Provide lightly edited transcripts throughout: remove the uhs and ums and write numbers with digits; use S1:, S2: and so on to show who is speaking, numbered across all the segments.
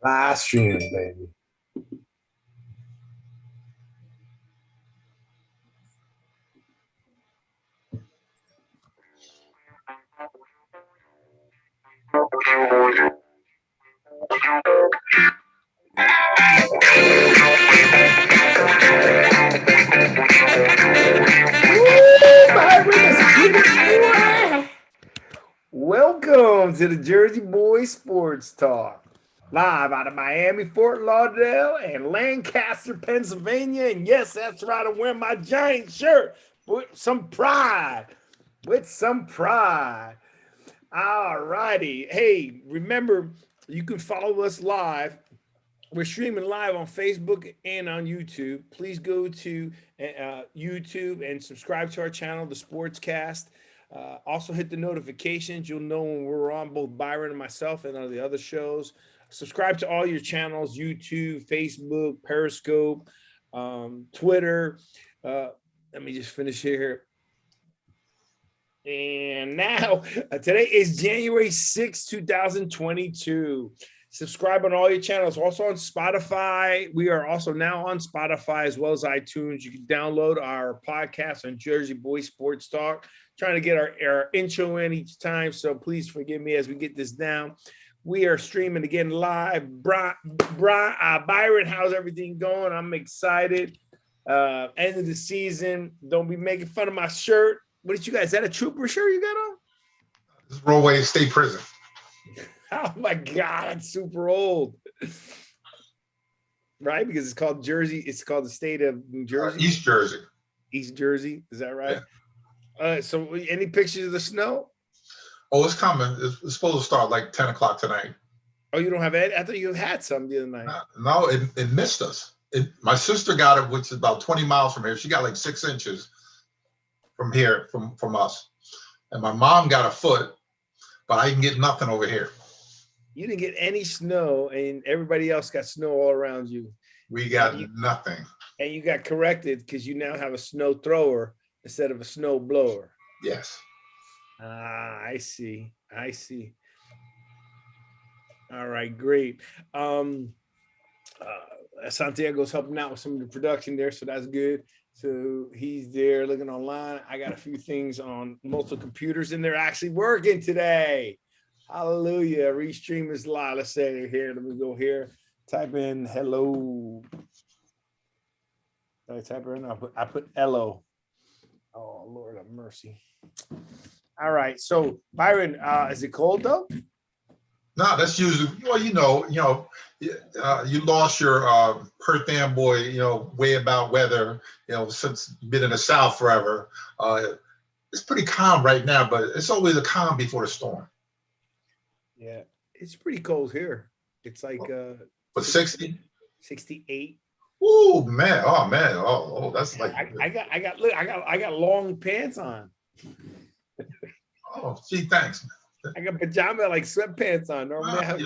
S1: Live streaming, baby. Welcome to the Jersey Boys Sports Talk. Live out of Miami, Fort Lauderdale, and Lancaster, Pennsylvania. And yes, that's right, I'm wearing my giant shirt with some pride. With some pride. All righty. Hey, remember, you can follow us live. We're streaming live on Facebook and on YouTube. Please go to YouTube and subscribe to our channel, The Sportscast. Also, hit the notifications. You'll know when we're on, both Byron and myself, and on the other shows. Subscribe to all your channels: YouTube, Facebook, Periscope, Twitter. Let me just finish here. And now, today is January 6, 2022. Subscribe on all your channels. Also on Spotify. We are also now on Spotify as well as iTunes. You can download our podcast on Jersey Boy Sports Talk. Trying to get our intro in each time, so please forgive me as we get this down. We are streaming again live. Byron, how's everything going? I'm excited. End of the season. Don't be making fun of my shirt. What did you guys? Is that a Trooper shirt you got on?
S2: This is Rollway State Prison.
S1: Oh my God, it's super old. Right? Because it's called Jersey. It's called the state of New Jersey.
S2: East Jersey.
S1: East Jersey. Is that right? Yeah. So any pictures of the snow?
S2: Oh, it's coming. It's supposed to start like 10 o'clock tonight.
S1: Oh, you don't have it? I thought you had some the other night.
S2: No, it missed us. My sister got it, which is about 20 miles from here. She got like 6 inches from here, from us. And my mom got a foot, but I didn't get nothing over here.
S1: You didn't get any snow, and everybody else got snow all around you.
S2: We got nothing.
S1: And you got corrected because you now have a snow thrower instead of a snow blower.
S2: Yes.
S1: I see. I see. All right, great. Santiago's helping out with some of the production there, so that's good. So he's there looking online. I got a few things on multiple computers, and they're actually working today. Hallelujah. Restream is live. Let's say here. Let me go here. Type in hello. Did I type it in? I put hello. Oh, Lord have mercy. All right. So, Byron, is it cold though?
S2: No, that's usually, well, you lost your Perth Amboy, way about weather, since you've been in the South forever. It's pretty calm right now, but it's always a calm before the storm.
S1: Yeah, it's pretty cold here. It's like
S2: but 60?
S1: 68.
S2: Oh man. Oh, that's like
S1: I got long pants on.
S2: Oh, gee, thanks.
S1: I got pajama like sweatpants on. Normally I have
S2: go.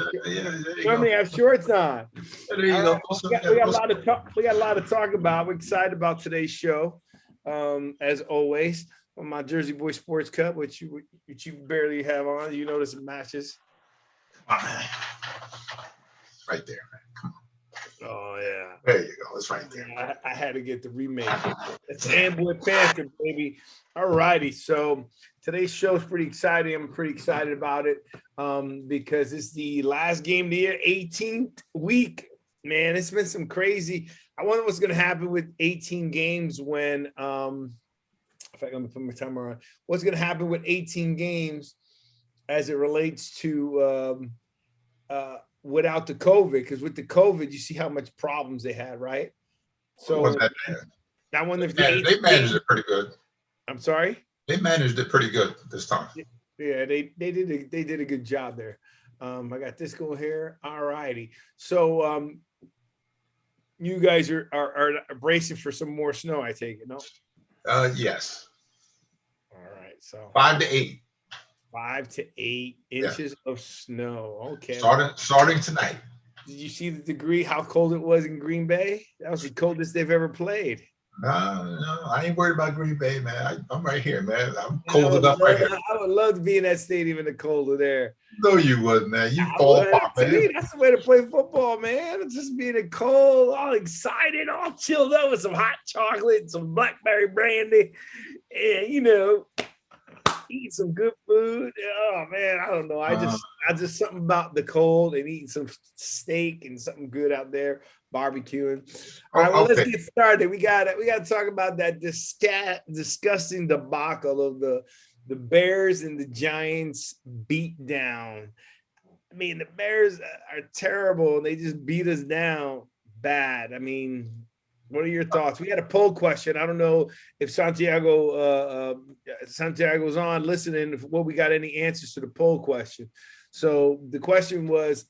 S1: shorts on.
S2: There you go.
S1: We got a lot to talk. We got a lot to talk about. We're excited about today's show, as always. On my Jersey Boy Sports Cup, which you barely have on. You notice it matches.
S2: Right there, man. Come on.
S1: Oh yeah.
S2: There you go. It's right there.
S1: Yeah, I had to get the remake. It's Amboy Panther, baby. All righty. So today's show is pretty exciting. I'm pretty excited about it because it's the last game of the year, 18th week. Man, it's been some crazy. I wonder what's going to happen with 18 games when, in fact, let me put my timer on. What's going to happen with 18 games as it relates to without the COVID? Because with the COVID, you see how much problems they had, right? So I wonder if
S2: they managed it pretty good.
S1: I'm sorry?
S2: They managed it pretty good this time.
S1: Yeah, they did a good job there. I got this going here. All righty. So you guys are bracing for some more snow, I take it, no?
S2: Yes.
S1: All right. So
S2: 5 to 8.
S1: 5 to 8 inches of snow. Okay.
S2: Starting tonight.
S1: Did you see the degree, how cold it was in Green Bay? That was the coldest they've ever played.
S2: No, I ain't worried about Green Bay, man. I'm right here, man. I'm
S1: And
S2: cold enough right here.
S1: I would love to be in that stadium in the cold of there.
S2: No, you wouldn't, man. You
S1: I
S2: ball
S1: would.
S2: pop,
S1: To
S2: man.
S1: me, that's the way to play football, man. Just being in the cold, all excited, all chilled up with some hot chocolate and some blackberry brandy, and eat some good food. Oh man, I don't know. I just something about the cold and eating some steak and something good out there, barbecuing. All right, well, let's get started. We got to talk about that disgusting debacle of the Bears and the Giants beat down. I mean, the Bears are terrible. They just beat us down bad. I mean, what are your thoughts? We had a poll question. I don't know if Santiago's on listening. What we got any answers to the poll question? So the question was: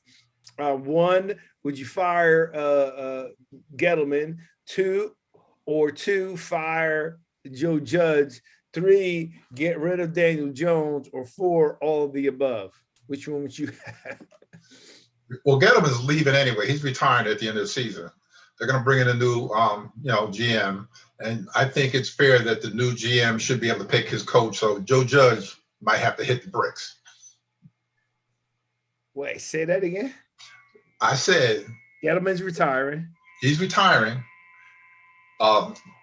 S1: 1, would you fire Gettleman? 2, fire Joe Judge. 3, get rid of Daniel Jones. Or 4, all of the above. Which one would you have?
S2: Well, Gettleman's leaving anyway. He's retiring at the end of the season. They're going to bring in a new, GM, and I think it's fair that the new GM should be able to pick his coach. So Joe Judge might have to hit the bricks.
S1: Wait, say that again.
S2: I said
S1: Gettleman's retiring.
S2: He's retiring,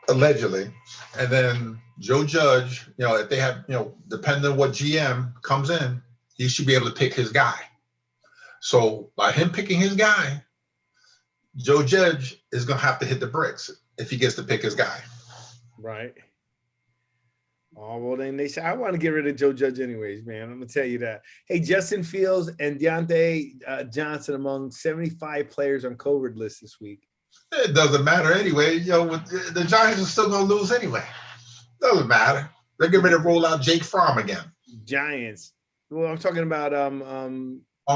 S2: allegedly, and then Joe Judge. If they have, depending on what GM comes in, he should be able to pick his guy. So by him picking his guy, Joe Judge is going to have to hit the bricks if he gets to pick his guy.
S1: Right. Oh, well, then they say, I want to get rid of Joe Judge anyways, man. I'm going to tell you that. Hey, Justin Fields and Deontay Johnson among 75 players on COVID list this week.
S2: It doesn't matter anyway. The Giants are still going to lose anyway. Doesn't matter. They're getting ready to roll out Jake Fromm again.
S1: Giants. Well, I'm talking about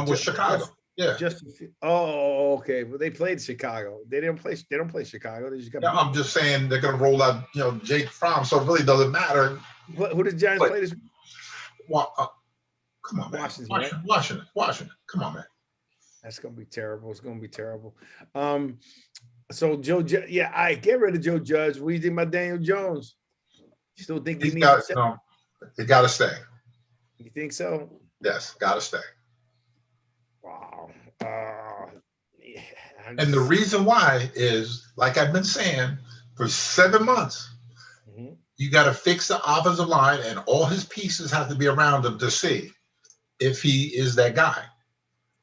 S2: with Chicago. Yeah.
S1: Okay. Well, they played Chicago. They don't play Chicago. They just got.
S2: I'm just saying they're going to roll out, Jake Fromm. So it really doesn't matter.
S1: Who did Giants play this?
S2: Come on, man. Washington. Come on, man.
S1: That's going to be terrible. It's going to be terrible. So I get rid of Joe Judge. What do you think about Daniel Jones? You still think he needs to
S2: no, he got to stay.
S1: You think so?
S2: Yes, got to stay.
S1: Wow.
S2: And the reason why is, like I've been saying, for 7 months, you got to fix the offensive line, and all his pieces have to be around him to see if he is that guy.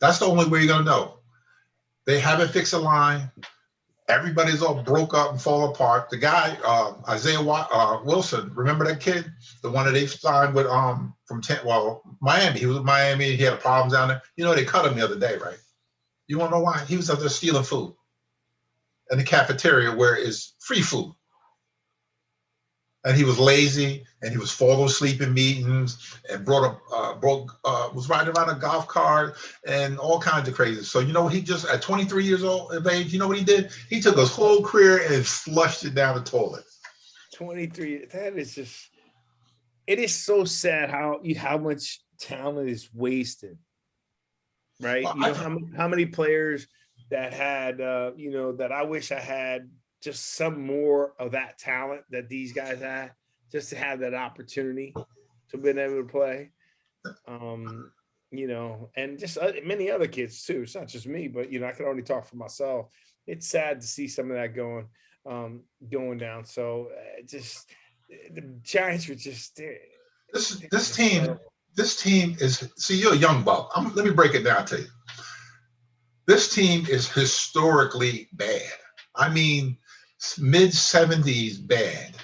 S2: That's the only way you're going to know. They haven't fixed the line. Everybody's all broke up and fall apart. The guy, Isaiah Wilson, remember that kid? The one that they signed with Miami. He was with Miami. He had problems down there. They cut him the other day, right? You want to know why? He was out there stealing food in the cafeteria where it's free food. And he was lazy, and he was falling asleep in meetings, and was riding around a golf cart and all kinds of crazy. So he just at 23 years of age, you know what he did? He took his whole career and flushed it down the toilet.
S1: 23. That is just. It is so sad how much talent is wasted. Right?
S2: Well,
S1: how many players that had that I wish I had. Just some more of that talent that these guys had, just to have that opportunity to be able to play, and just many other kids too. It's not just me, but I can only talk for myself. It's sad to see some of that going down. So the Giants were just
S2: this team is. See, you're a young buck. Let me break it down to you. This team is historically bad. I mean, mid-70s bad.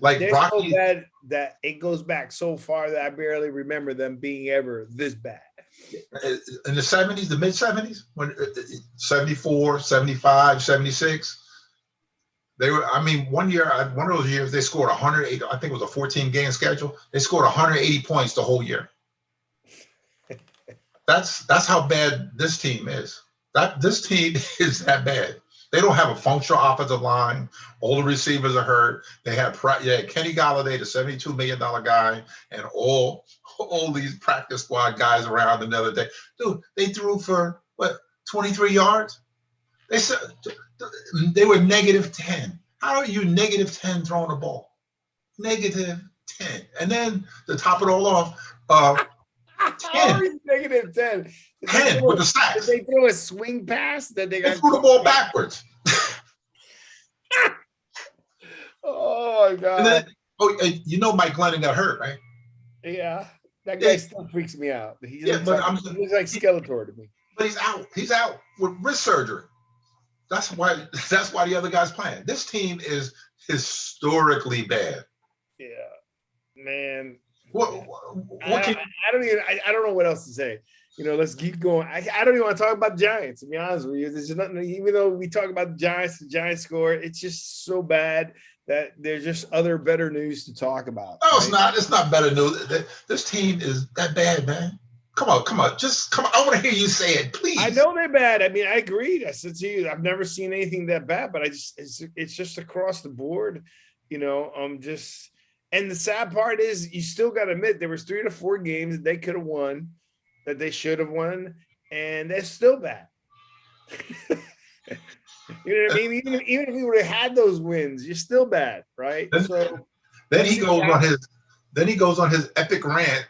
S2: Like
S1: they're
S2: Rocky.
S1: so bad that it goes back so far that I barely remember them being ever this bad.
S2: In the 70s, the mid-70s, when 74, 75, 76, they were, one of those years they scored 108. I think it was a 14-game schedule. They scored 180 points the whole year. That's how bad this team is. This team is that bad. They don't have a functional offensive line. All the receivers are hurt. They have Kenny Golladay, the $72 million guy, and all these practice squad guys around another day. Dude, they threw for 23 yards? They said they were -10. How are you -10 throwing the ball? -10. And then to top it all off,
S1: How
S2: 10,
S1: are you -10?
S2: 10 with the
S1: Did
S2: sacks.
S1: they throw a swing pass that they
S2: They
S1: got
S2: threw the
S1: caught?
S2: ball backwards.
S1: Oh my
S2: And then,
S1: God.
S2: you know Mike Glennon got hurt, right?
S1: Yeah. That guy
S2: Yeah,
S1: still freaks me out. He
S2: yeah,
S1: looks
S2: but
S1: like Skeletor to me.
S2: but he's out. He's out with wrist surgery. That's why. That's why the other guy's playing. This team is historically bad.
S1: Yeah. Man.
S2: What? What can?
S1: I don't know what else to say. Let's keep going. I don't even want to talk about the Giants, to be honest with you. There's just nothing, even though we talk about the Giants score, it's just so bad that there's just other better news to talk about.
S2: No,
S1: right?
S2: it's not. It's not better news. This team is that bad, man. Come on. Just come on. I want to hear you say it, please.
S1: I know they're bad. I mean, I agree. I said to you, I've never seen anything that bad, but it's just across the board, just. And the sad part is, you still got to admit there was 3 to 4 games that they could have won, that they should have won, and they're still bad. You know what I mean? Even if we would have had those wins, you're still bad, right?
S2: Then he goes on his epic rant,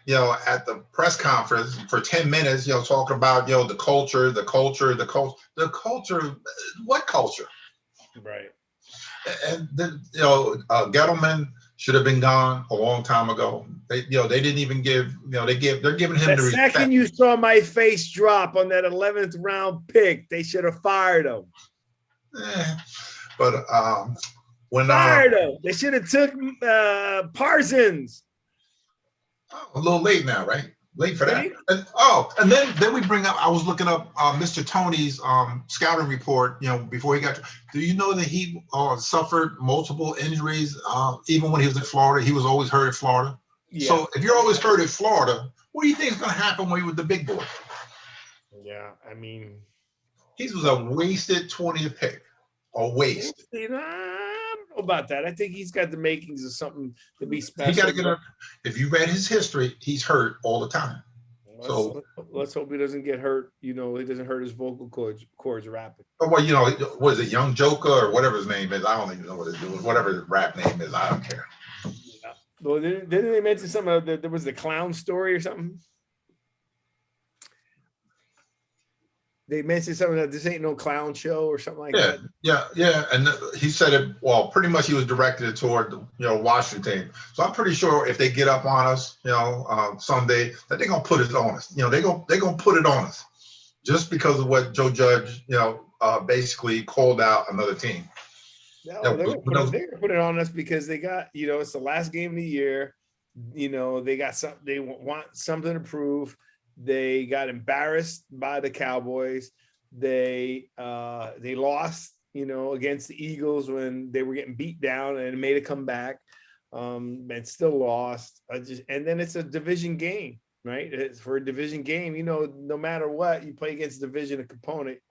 S2: at the press conference for 10 minutes, talking about, the culture. What culture?
S1: Right.
S2: And then, Gettleman should have been gone a long time ago. They didn't even give, they're giving him the respect.
S1: Second you saw my face drop on that 11th round pick, they should have fired him.
S2: But when
S1: fired him, they should have took Parsons.
S2: A little late now, right? Late for that. And then we bring up. I was looking up Mr. Tony's scouting report. Before he got. Do you know that he suffered multiple injuries even when he was in Florida? He was always hurt in Florida. Yeah. So if you're always hurt in Florida, what do you think is going to happen when you're with the big boy?
S1: Yeah, I mean,
S2: he was a wasted 20th pick. A waste.
S1: I don't know about that. I think he's got the makings of something to be special.
S2: He got to get up. If you read his history, he's hurt all the time.
S1: Let's hope he doesn't get hurt. He doesn't hurt his vocal cords rapping.
S2: Oh, well, what is it, Young Joker or whatever his name is? I don't even know what it is. Whatever his rap name is, I don't care.
S1: Yeah. Well, didn't they mention something? There was the clown story or something? They mentioned something that this ain't no clown show or something like that.
S2: Yeah. And he said it, well, pretty much he was directed toward, Washington. So I'm pretty sure if they get up on us, someday, that they're going to put it on us. They're going to put it on us just because of what Joe Judge, basically called out another team.
S1: No, they're going to put it on us because they got, it's the last game of the year. They got something, they want something to prove. They got embarrassed by the Cowboys. They lost, against the Eagles when they were getting beat down and made a comeback, and still lost. And then it's a division game, right? It's for a division game, no matter what you play against a division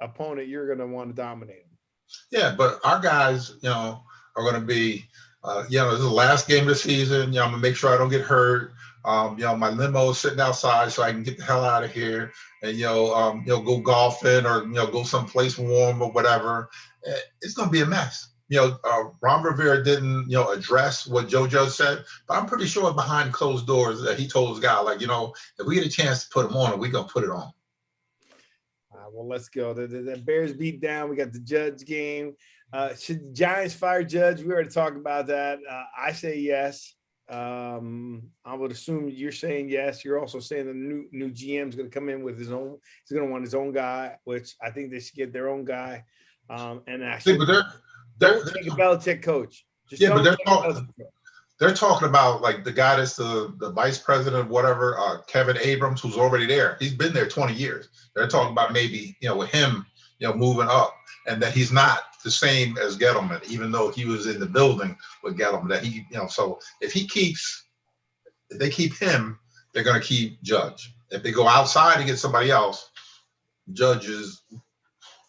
S1: opponent, you're going to want to dominate them.
S2: Yeah, but our guys, are going to be, this is the last game of the season. I'm going to make sure I don't get hurt. My limo is sitting outside so I can get the hell out of here and, go golfing or, go someplace warm or whatever. It's going to be a mess. Ron Rivera didn't, address what Joe Judge said, but I'm pretty sure behind closed doors that he told his guy, like, if we get a chance to put him on, we're going to put it on.
S1: Well, let's go. The Bears beat down. We got the Judge game. Should the Giants fire Judge? We already talked about that. I say yes. I would assume you're saying yes. You're also saying the new GM is going to come in with his own. He's going to want his own guy, which I think they should get their own guy. And actually, don't take a Belichick coach.
S2: They're talking about like the guy that's the vice president of whatever, Kevin Abrams, who's already there. He's been there 20 years. They're talking about maybe with him, moving up, and that he's not the same as Gettleman, even though he was in the building with Gettleman. That he, so if they keep him, they're going to keep Judge. If they go outside and get somebody else, Judge is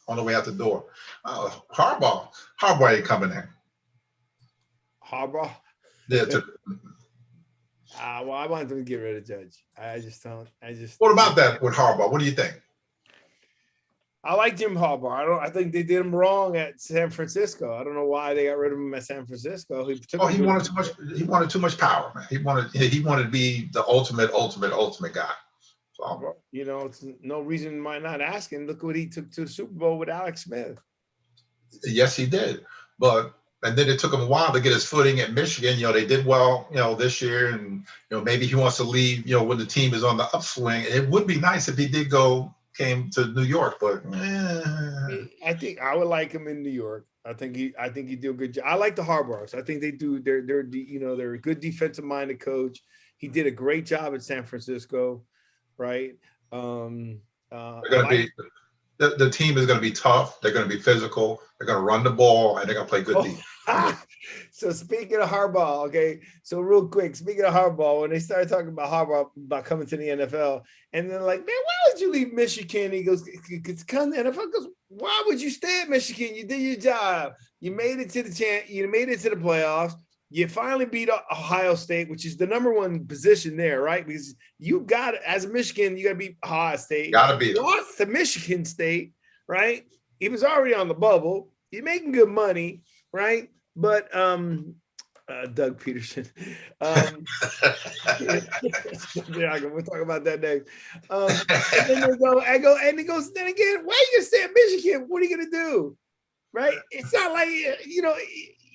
S2: on the way out the door. Harbaugh ain't coming in.
S1: Harbaugh?
S2: Yeah.
S1: Well, I want them to get rid of Judge. I just don't.
S2: What about that with Harbaugh? What do you think?
S1: I like Jim Harbaugh. I think they did him wrong at San Francisco. I don't know why they got rid of him at San Francisco. He took
S2: Oh,
S1: him
S2: he
S1: to
S2: wanted too much. He wanted too much power, man. He wanted to be the ultimate guy. So
S1: it's no reason why not ask him. Look what he took to the Super Bowl with Alex Smith.
S2: yes, he did. And then it took him a while to get his footing at Michigan. They did well, this year, and maybe he wants to leave, when the team is on the upswing. It would be nice if he came to New York, but
S1: I think I would like him in New York. I think he do a good job. I like the Harbaughs. I think they do. They're a good defensive minded coach. He did a great job at San Francisco, right?
S2: they're going to be the team is going to be tough. They're going to be physical. They're going to run the ball, and they're going to play good defense.
S1: So speaking of Harbaugh, okay. So real quick, speaking of Harbaugh, when they started talking about Harbaugh about coming to the NFL, and they're like, "Man, why would you leave Michigan?" He goes, "It's come to the NFL." Goes, "Why would you stay at Michigan? You did your job. You made it to You made it to the playoffs. You finally beat Ohio State, which is the number one position there, right? Because you got as a Michigan, you got to beat Ohio State.
S2: Got to beat them.
S1: Lost to Michigan State, right? He was already on the bubble. You're making good money, right? But Doug Peterson. We'll talk about that next. And then he goes, then again, why are you gonna stay at Michigan? What are you gonna do? Right? It's not like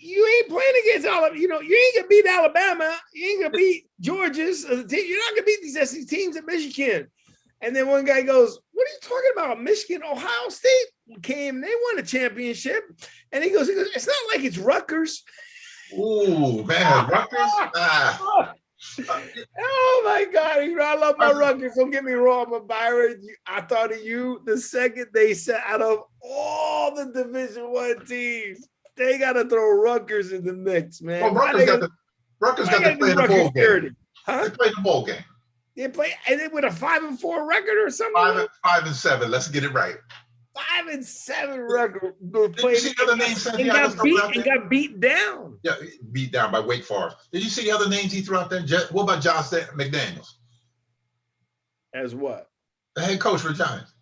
S1: you ain't playing against you ain't gonna beat Alabama, you ain't gonna beat Georgia's you're not gonna beat these SEC teams at Michigan. And then one guy goes, "What are you talking about? Michigan, Ohio State came, they won a championship." And he goes, "It's not like it's Rutgers."
S2: Ooh, man, Rutgers.
S1: Oh my God. I love my Rutgers. Don't get me wrong, but Byron, I thought of you the second they said out of all the Division I teams, they got to throw Rutgers in the mix, man.
S2: Well, Rutgers got to play the bowl game.
S1: Huh?
S2: They played the bowl game.
S1: They play, and they with a 5-4 record or something.
S2: 5-7. Let's get it right.
S1: 5-7 record.
S2: Did you see the other names?
S1: And got beat down.
S2: Yeah, beat down by Wake Forest. Did you see the other names he threw out there? What about Josh McDaniels?
S1: As what?
S2: The head coach for the Giants.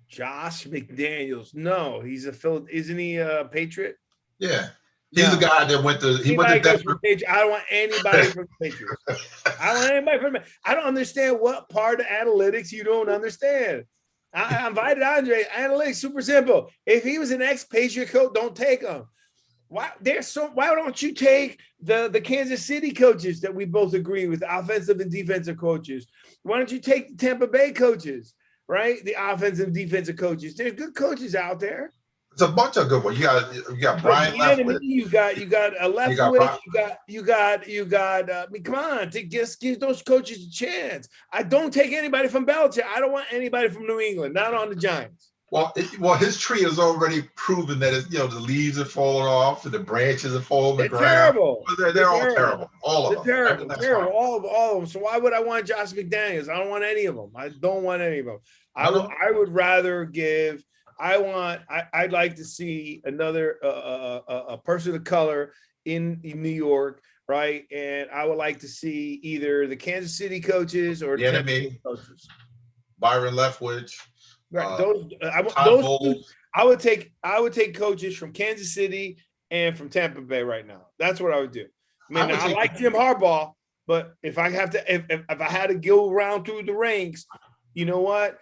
S1: Josh McDaniels. No, he's isn't he a Patriot?
S2: Yeah. He's the guy that went to Denver.
S1: I don't want anybody from the Patriots. I don't understand what part of analytics you don't understand. I invited Andre. Analytics, super simple. If he was an ex-Patriot coach, don't take him. Why don't you take the Kansas City coaches that we both agree with, offensive and defensive coaches? Why don't you take the Tampa Bay coaches, right? The offensive and defensive coaches. There's good coaches out there.
S2: It's a bunch of good ones. You got Brian Leftwich.
S1: You got a Leftwich. You got. I mean, come on, give those coaches a chance. I don't take anybody from Belichick. I don't want anybody from New England. Not on the Giants.
S2: Well, his tree has already proven that the leaves are falling off and the branches are falling.
S1: They're terrible.
S2: They're all terrible. All of them.
S1: Terrible. All of them. So why would I want Josh McDaniels? I don't want any of them. I don't want any of them. I would rather give. I'd like to see another a person of color in New York, right? And I would like to see either the Kansas City coaches or the
S2: enemy coaches. Byron Leftwich.
S1: Right. I would take coaches from Kansas City and from Tampa Bay right now. That's what I would do. I mean, I like Jim Harbaugh, but if I have to, if I had to go around through the ranks, you know what?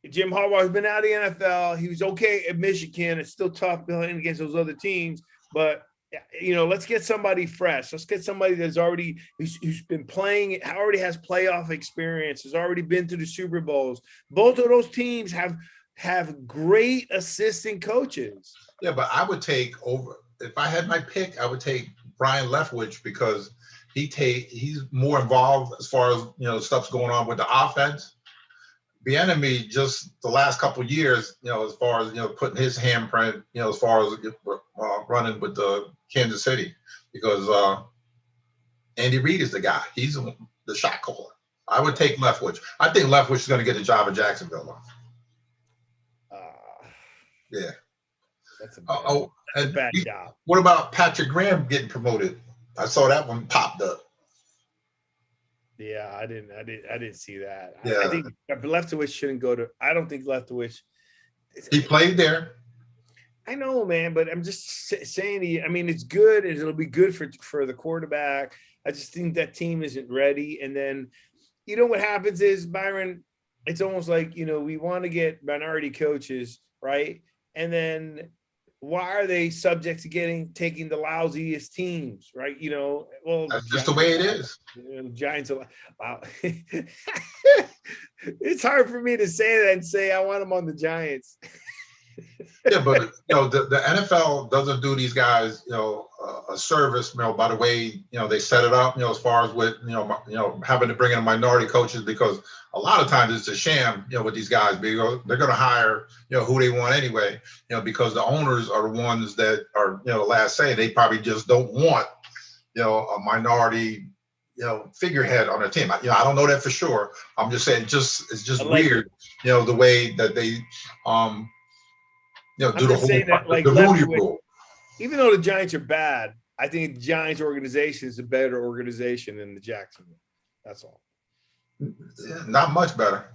S1: Jim Harbaugh has been out of the NFL. He was okay at Michigan. It's still tough playing against those other teams, but let's get somebody fresh. Let's get somebody that's who's been playing, already has playoff experience, has already been to the Super Bowls. Both of those teams have great assistant coaches.
S2: Yeah, but I would take over if I had my pick. I would take Brian Leftwich because he's more involved as far as stuff's going on with the offense. Bieniemy just the last couple of years, as far as putting his handprint, as far as running with the Kansas City, because Andy Reid is the guy. He's the shot caller. I would take Leftwich. I think Leftwich is going to get the job in Jacksonville. Yeah.
S1: That's a bad job.
S2: What about Patrick Graham getting promoted? I saw that one popped up.
S1: Yeah, I didn't see that.
S2: Yeah.
S1: I think Leftwich shouldn't go to. I don't think Leftwich
S2: He played there.
S1: I know, man, but I'm just saying to you, I mean, it's good and it'll be good for the quarterback. I just think that team isn't ready. And then, you know, what happens is, Byron, it's almost like, you know, we want to get minority coaches, right? And then why are they subject to taking the lousiest teams, right? You know, well,
S2: That's just the way it is.
S1: Giants. Wow. It's hard for me to say that and say I want them on the Giants.
S2: Yeah, but you know the NFL doesn't do these guys a service by the way they set it up as far as with having to bring in minority coaches, because a lot of times it's a sham with these guys, because they're going to hire who they want anyway, because the owners are the ones that are the last say. They probably just don't want a minority figurehead on their team. I don't know that for sure. I'm just saying it's just weird the way that they do the whole the Rooney Rule.
S1: Even though the Giants are bad, I think the Giants organization is a better organization than the Jacksonville. That's all.
S2: Not much better.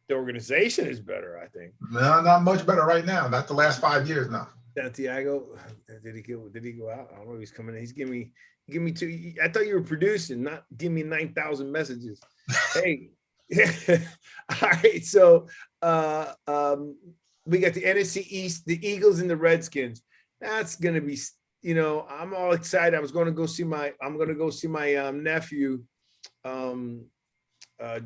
S1: The organization is better, I think.
S2: No, not much better right now. Not the last 5 years now.
S1: Santiago, did he go out? I don't know if he's coming in. He's giving me two. I thought you were producing, not give me 9,000 messages. Hey. All right. So we got the NFC East, the Eagles and the Redskins. That's gonna be, I'm all excited. I'm gonna go see my nephew,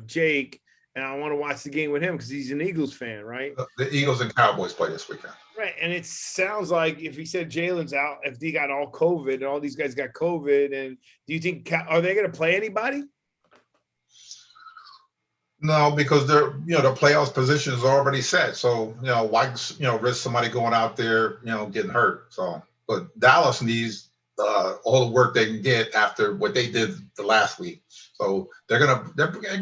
S1: Jake, and I want to watch the game with him because he's an Eagles fan, right?
S2: The Eagles and Cowboys play this weekend.
S1: Right, and it sounds like if he said Jalen's out, if he got all COVID and all these guys got COVID, and do you think are they gonna play anybody?
S2: No, because they're the playoffs position is already set. So why risk somebody going out there getting hurt? So, but Dallas needs all the work they can get after what they did the last week. So their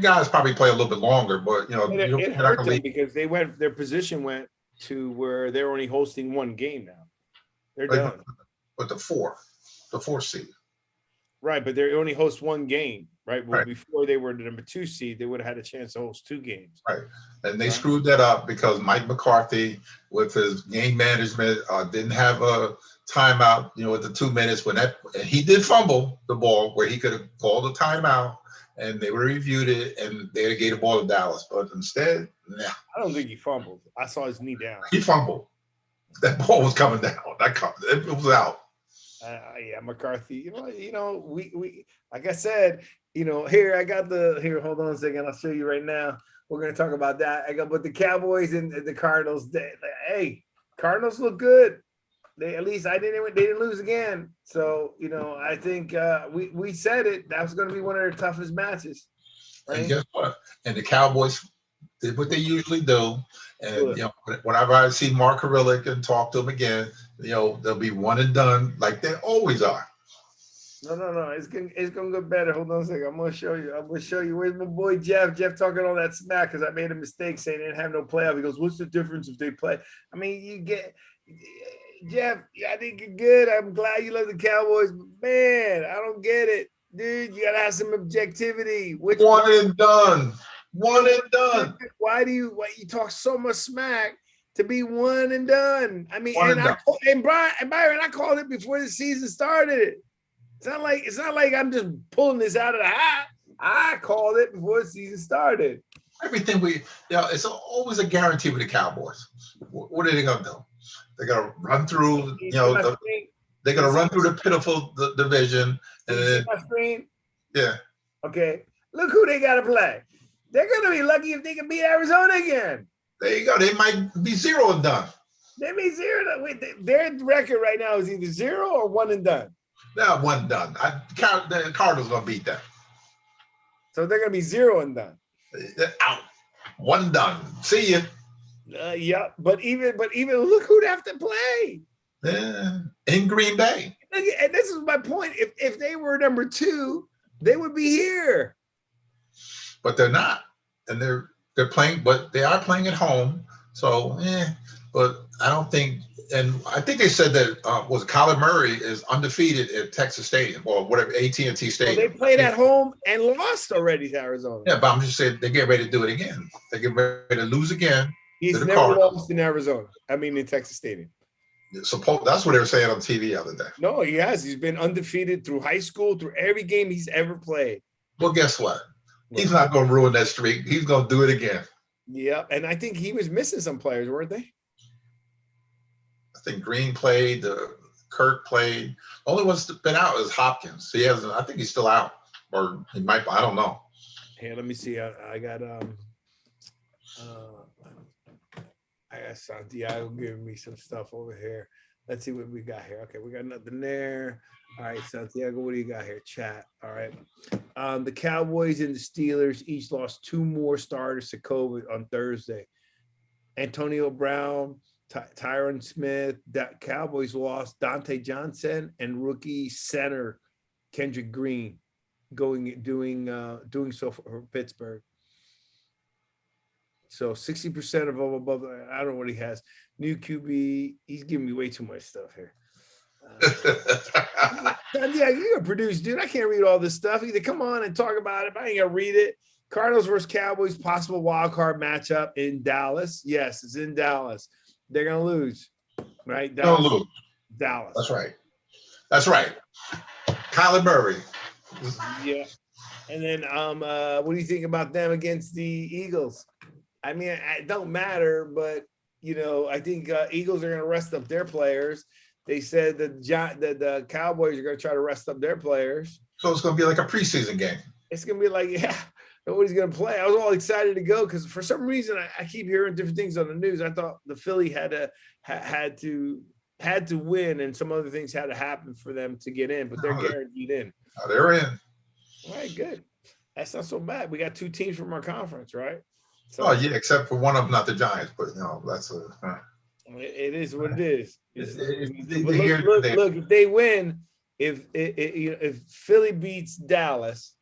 S2: guys probably play a little bit longer, but
S1: it hurt them because their position went to where they're only hosting one game now. They're done.
S2: But the four seed.
S1: Right, but they only host one game, right? Well,
S2: right.
S1: Before they were the number 2 seed, they would have had a chance to host 2 games.
S2: Right, and they screwed that up because Mike McCarthy, with his game management, didn't have a timeout. With the 2 minutes and he did fumble the ball where he could have called a timeout, and they would have reviewed it, and they gave the ball to Dallas. But instead, nah.
S1: I don't think he fumbled. I saw his knee down.
S2: He fumbled. That ball was coming down. It was out.
S1: Yeah, McCarthy. We like I said. Here. Hold on a second. I'll show you right now. We're gonna talk about that. I got with the Cowboys and the Cardinals. Hey, Cardinals look good. They didn't lose again. So I think we said it. That was going to be one of their toughest matches. Right?
S2: And guess what? And the Cowboys did what they usually do. And whenever I see Mark Karillik and talk to him again, they'll be one and done like they always are.
S1: No. It's gonna get better. Hold on a second. I'm gonna show you. Where's my boy Jeff? Jeff talking all that smack because I made a mistake saying they didn't have no playoff. He goes, "What's the difference if they play?" I mean, you get Jeff. I think you're good. I'm glad you love the Cowboys, but man, I don't get it, dude. You gotta have some objectivity.
S2: One and done.
S1: Why you talk so much smack to be one and done? I mean, and Byron, I called it before the season started. It's not like I'm just pulling this out of the hat. I called it before the season started.
S2: Everything it's always a guarantee with the Cowboys. What are they gonna do? They're gonna run through, they're gonna run through the pitiful division. And then,
S1: my screen?
S2: Yeah.
S1: Okay. Look who they gotta play. They're gonna be lucky if they can beat Arizona again.
S2: There you go. They might be 0 and done.
S1: They be 0. Their record right now is either 0 or 1 and done.
S2: No, 1 and done. The Cardinals gonna beat them.
S1: So they're gonna be 0 and done.
S2: Out. 1 and done. See ya.
S1: Yeah, but even look who they have to play.
S2: Yeah, in Green Bay.
S1: And this is my point. If they were number 2, they would be here.
S2: But they're not, and they're playing. But they are playing at home. So, but I don't think. And I think they said that Kyler Murray is undefeated at Texas Stadium or whatever, AT&T Stadium.
S1: Well, they played at home and lost already to Arizona.
S2: Yeah, but I'm just saying they get ready to do it again. They get ready to lose again, to
S1: He's
S2: the
S1: never
S2: Cardinals.
S1: lost in Arizona. I mean, in Texas Stadium.
S2: That's what they were saying on TV the other day.
S1: No, he has. He's been undefeated through high school, through every game he's ever played.
S2: Well, guess what? He's not going to ruin that streak. He's going to do it again.
S1: Yeah, and I think he was missing some players, weren't they?
S2: I think Green played. Kirk played. The only one's been out is Hopkins. He hasn't. I think he's still out, or he might. I don't know.
S1: Here, let me see. I got Santiago giving me some stuff over here. Let's see what we got here. Okay, we got nothing there. All right, Santiago, what do you got here? Chat. All right. The Cowboys and the Steelers each lost 2 more starters to COVID on Thursday. Antonio Brown, Tyron Smith. That Cowboys lost Dante Johnson and rookie center Kendrick Green doing so for Pittsburgh. So 60% of them above. I don't know what he has. New QB. He's giving me way too much stuff here. Yeah, you're a producer, dude. I can't read all this stuff. Either come on and talk about it. But I ain't gonna read it. Cardinals versus Cowboys, possible wild card matchup in Dallas. Yes, it's in Dallas. They're gonna lose, right?
S2: Don't lose.
S1: Dallas.
S2: That's right. That's right. Kyler Murray.
S1: Yeah. And then, what do you think about them against the Eagles? I mean, it don't matter, but I think Eagles are gonna rest up their players. They said that the Cowboys are going to try to rest up their players.
S2: So it's going to be like a preseason game.
S1: It's going to be like, yeah, nobody's going to play. I was all excited to go because for some reason I keep hearing different things on the news. I thought the Philly had to win and some other things had to happen for them to get in, but they're guaranteed in.
S2: Oh, they're in.
S1: All right, good. That's not so bad. We got 2 teams from our conference, right? So,
S2: oh yeah, except for one of them, not the Giants, but that's a.
S1: It is what it is.
S2: Look,
S1: look, if they win, if Philly beats Dallas,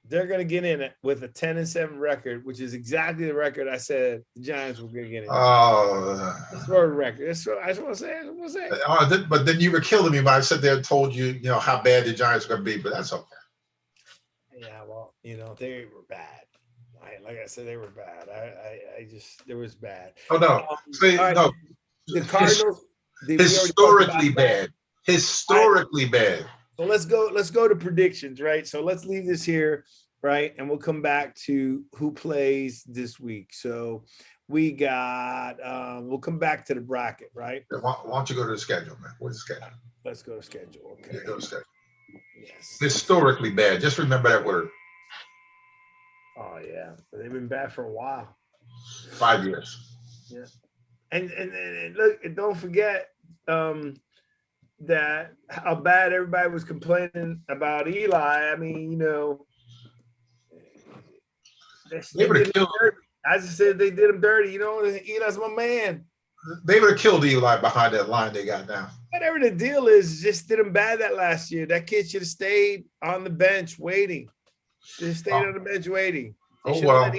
S1: they're going to get in it with a 10-7 record, which is exactly the record I said the Giants were going to get in.
S2: Oh,
S1: that's the record. That's what I just want to say.
S2: But then you were killing me when I sat there and told you, how bad the Giants were going to be, but that's okay.
S1: Yeah, well, they were bad. Like I said, they were bad. It was bad.
S2: Oh no, no.
S1: The Cardinals,
S2: historically bad. Historically bad.
S1: So let's go to predictions, right? So let's leave this here, right? And we'll come back to who plays this week. So we got. We'll come back to the bracket, right?
S2: Why don't you go to the schedule, man? What's the schedule?
S1: Let's go to schedule. Okay.
S2: Yeah, go to schedule.
S1: Yes.
S2: Historically bad. Just remember that word.
S1: Oh yeah, they've been bad for a while.
S2: 5 years.
S1: Yeah, and look, don't forget that how bad everybody was complaining about Eli. I mean, they would have killed him. I just said they did him dirty. Eli's my man.
S2: They would have killed Eli behind that line they got now.
S1: Whatever the deal is, just did him bad that last year. That kid should have stayed on the bench waiting. Just stayed on the bench waiting.
S2: Oh well.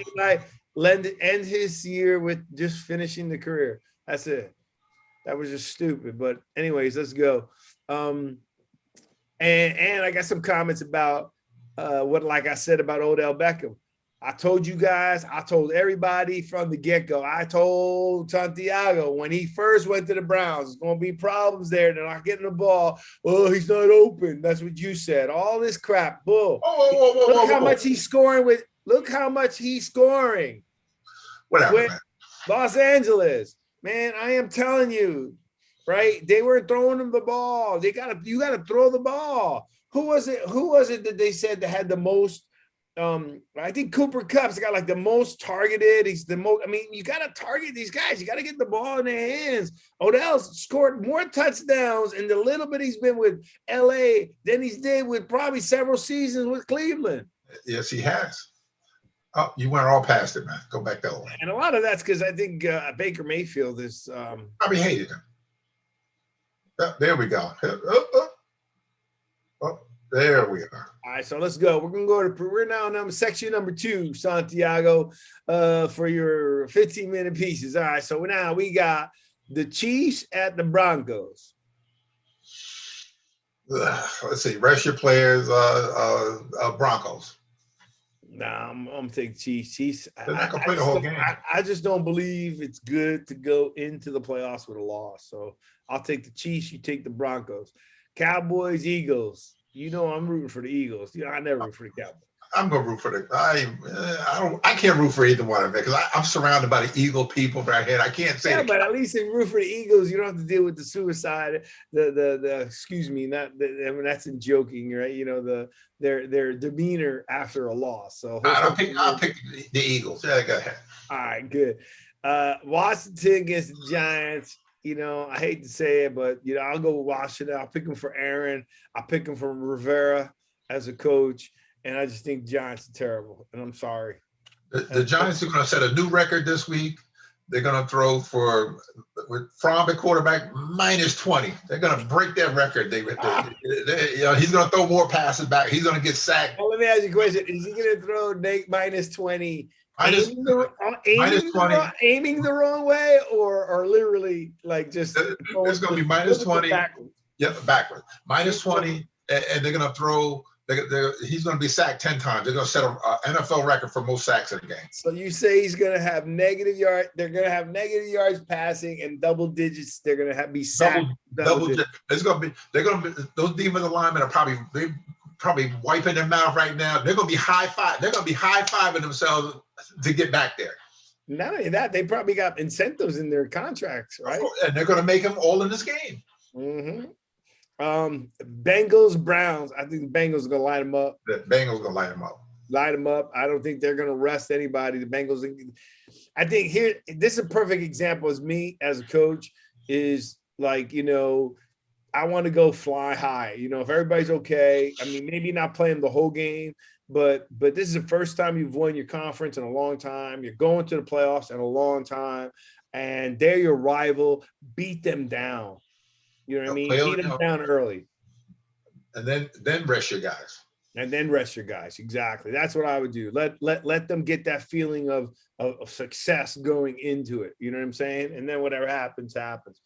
S1: Let Eli end his year with just finishing the career. That's it. That was just stupid. But anyways, let's go. And I got some comments about like I said about Odell Beckham. I told you guys, I told everybody from the get-go. I told Santiago when he first went to the Browns, there's going to be problems there. They're not getting the ball. Oh, he's not open. That's what you said. All this crap. Bull. Look how much he's scoring with. Look how much he's scoring.
S2: Whatever,
S1: with
S2: man.
S1: Los Angeles. Man, I am telling you, right? They weren't throwing him the ball. You got to throw the ball. Who was it that they said that had the most? I think Cooper Kupp's got like the most targeted. He's the most. I mean, you got to target these guys. You got to get the ball in their hands. Odell's scored more touchdowns in the little bit he's been with LA than he's did with probably several seasons with Cleveland.
S2: Yes, he has. Oh, you went all past it, man. Go back that way.
S1: And a lot of that's because I think Baker Mayfield is.
S2: Probably hated him. There we go. Oh, there we are.
S1: All right, so let's go. We're now on section number 2, Santiago, for your 15-minute pieces. All right, so now we got the Chiefs at the Broncos.
S2: Let's see. Rest your players, Broncos.
S1: Nah, I'm gonna take Chiefs. Chiefs.
S2: They're not gonna
S1: I
S2: play the
S1: just
S2: whole
S1: don't,
S2: game.
S1: I just don't believe it's good to go into the playoffs with a loss. So I'll take the Chiefs. You take the Broncos. Cowboys, Eagles. You know I'm rooting for the Eagles. You know I never root for the Cowboys.
S2: I'm gonna root for the. I can't root for either one of them because I'm surrounded by the Eagle people right here. I can't say
S1: Yeah,
S2: the.
S1: but at least in root for the Eagles, you don't have to deal with the suicide. The excuse me, not the, I mean that's in joking, right? You know their demeanor after a loss. So
S2: I'll pick the Eagles. Yeah, go ahead.
S1: all right, good. Washington against the Giants. You know, I hate to say it, but you know, I'll go with Washington. I'll pick him for Aaron. I'll pick him for Rivera as a coach. And I just think Giants are terrible. And I'm sorry.
S2: The Giants are going to set a new record this week. They're going to throw with Fromm at quarterback -20. They're going to break that record. You know, he's going to throw more passes back. He's going to get sacked.
S1: Well, let me ask you a question. Is he going to throw Nate -20? Aiming the wrong way or literally like just
S2: it's going to be -20.
S1: backwards.
S2: Yep, backwards. -20, and they're going to throw. He's going to be sacked 10 times. They're going to set an NFL record for most sacks in a game.
S1: So you say he's going to have negative yards. They're going to have negative yards passing and double digits. They're going to be sacked.
S2: Double digits. They're going to be those defensive linemen are probably wiping their mouth right now. They're going to be high-fiving themselves to get back there.
S1: Not only that, they probably got incentives in their contracts, right?
S2: And they're going to make them all in this game.
S1: Mm-hmm. Bengals, Browns. I think the Bengals are gonna light them up.
S2: The Bengals are gonna light them up.
S1: Light them up. I don't think they're gonna rest anybody. The Bengals. I think this is a perfect example. As me as a coach is like, you know, I want to go fly high. You know, if everybody's okay. I mean, maybe not playing the whole game, but this is the first time you've won your conference in a long time. You're going to the playoffs in a long time, and they're your rival. Beat them down. You know what I mean? Beat them down early.
S2: And then rest your guys.
S1: And then rest your guys. Exactly. That's what I would do. Let them get that feeling of success going into it. You know what I'm saying? And then whatever happens, happens.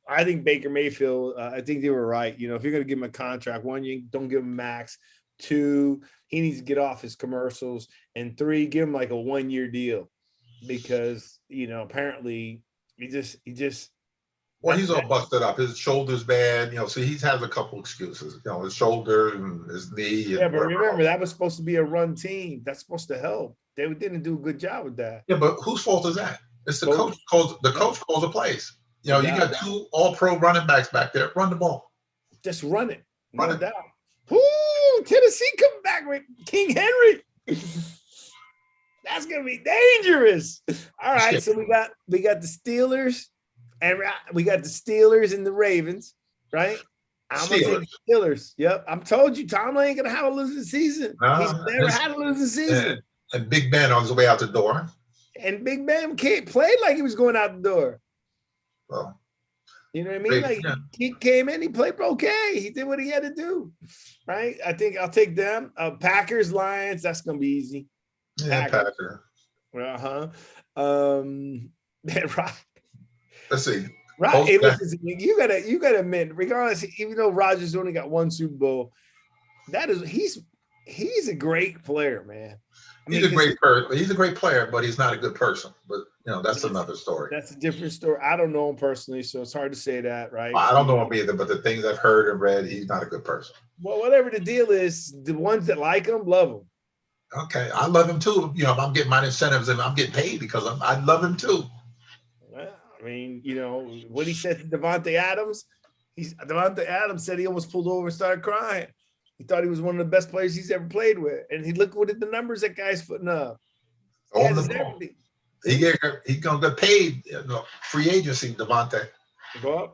S1: I think Baker Mayfield, I think they were right. You know, if you're going to give him a contract, one, you don't give him max. Two, he needs to get off his commercials. And three, give him like a 1-year deal because, you know, apparently he just
S2: well, he's all busted up. His shoulder's bad. You know, so he has a couple excuses. You know, his shoulder and his knee. And
S1: yeah, but remember, that was supposed to be a run team. That's supposed to help. They didn't do a good job with that.
S2: Yeah, but whose fault is that? It's the coach. The coach calls the plays. You know, you got 2 all-pro running backs back there. Run the ball.
S1: Just run it.
S2: Run it
S1: down. Ooh, Tennessee coming back with King Henry. That's gonna be dangerous. All right, so we got the Steelers. And we got the Steelers and the Ravens, right? I'm going to take the Steelers. Yep. I'm told you, Tomlin ain't going to have a losing season. He's never had a losing season.
S2: And Big Ben on his way out the door.
S1: And Big Ben played like he was going out the door.
S2: Well,
S1: you know what I mean? Like he came in, he played okay. He did what he had to do, right? I think I'll take them. Packers, Lions, that's going to be easy.
S2: Yeah, Packers.
S1: Uh-huh. Right.
S2: Let's see.
S1: Right. Hey, listen, you gotta admit, regardless, even though Rodgers only got 1 Super Bowl, he's a great player, man.
S2: He's a great person. He's a great player, but he's not a good person. But you know, that's another story.
S1: That's a different story. I don't know him personally, so it's hard to say that, right?
S2: I don't know him either, but the things I've heard and read, he's not a good person.
S1: Well, whatever the deal is, the ones that like him love him.
S2: Okay, I love him too. You know, if I'm getting my incentives and I'm getting paid because I love him too.
S1: I mean, you know, what he said to Devontae Adams, Devontae Adams said he almost pulled over and started crying. He thought he was one of the best players he's ever played with. And he looked at the numbers that guy's putting up.
S2: On the ball. He's going to get paid, free agency, Devontae.
S1: Well,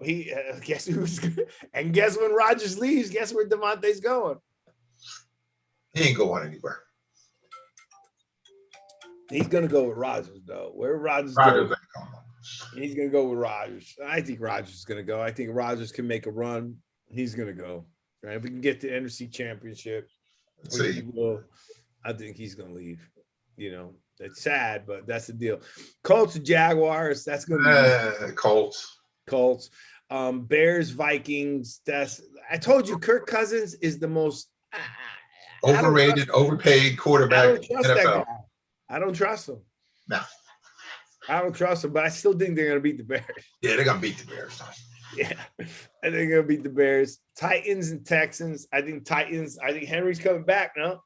S1: guess who's and guess when Rodgers leaves, guess where Devontae's going?
S2: He ain't going anywhere.
S1: He's going to go with Rodgers, though. Where Rodgers
S2: ain't going.
S1: He's going to go with Rodgers. I think Rodgers is going to go. I think Rodgers can make a run. He's going to go. Right? If we can get the NFC Championship, I think he's going to leave. You know, it's sad, but that's the deal. Colts, Jaguars, that's going to be Colts. Bears, Vikings. I told you, Kirk Cousins is the most. I don't trust
S2: Overrated, overpaid
S1: I
S2: quarterback
S1: don't
S2: in
S1: trust
S2: the
S1: that
S2: NFL.
S1: guy. I don't trust him.
S2: No.
S1: I don't trust him, but I still think they're gonna beat the Bears.
S2: Yeah, they're gonna beat the Bears.
S1: Yeah, I think they're gonna beat the Bears. Titans and Texans. I think Titans. I think Henry's coming back now.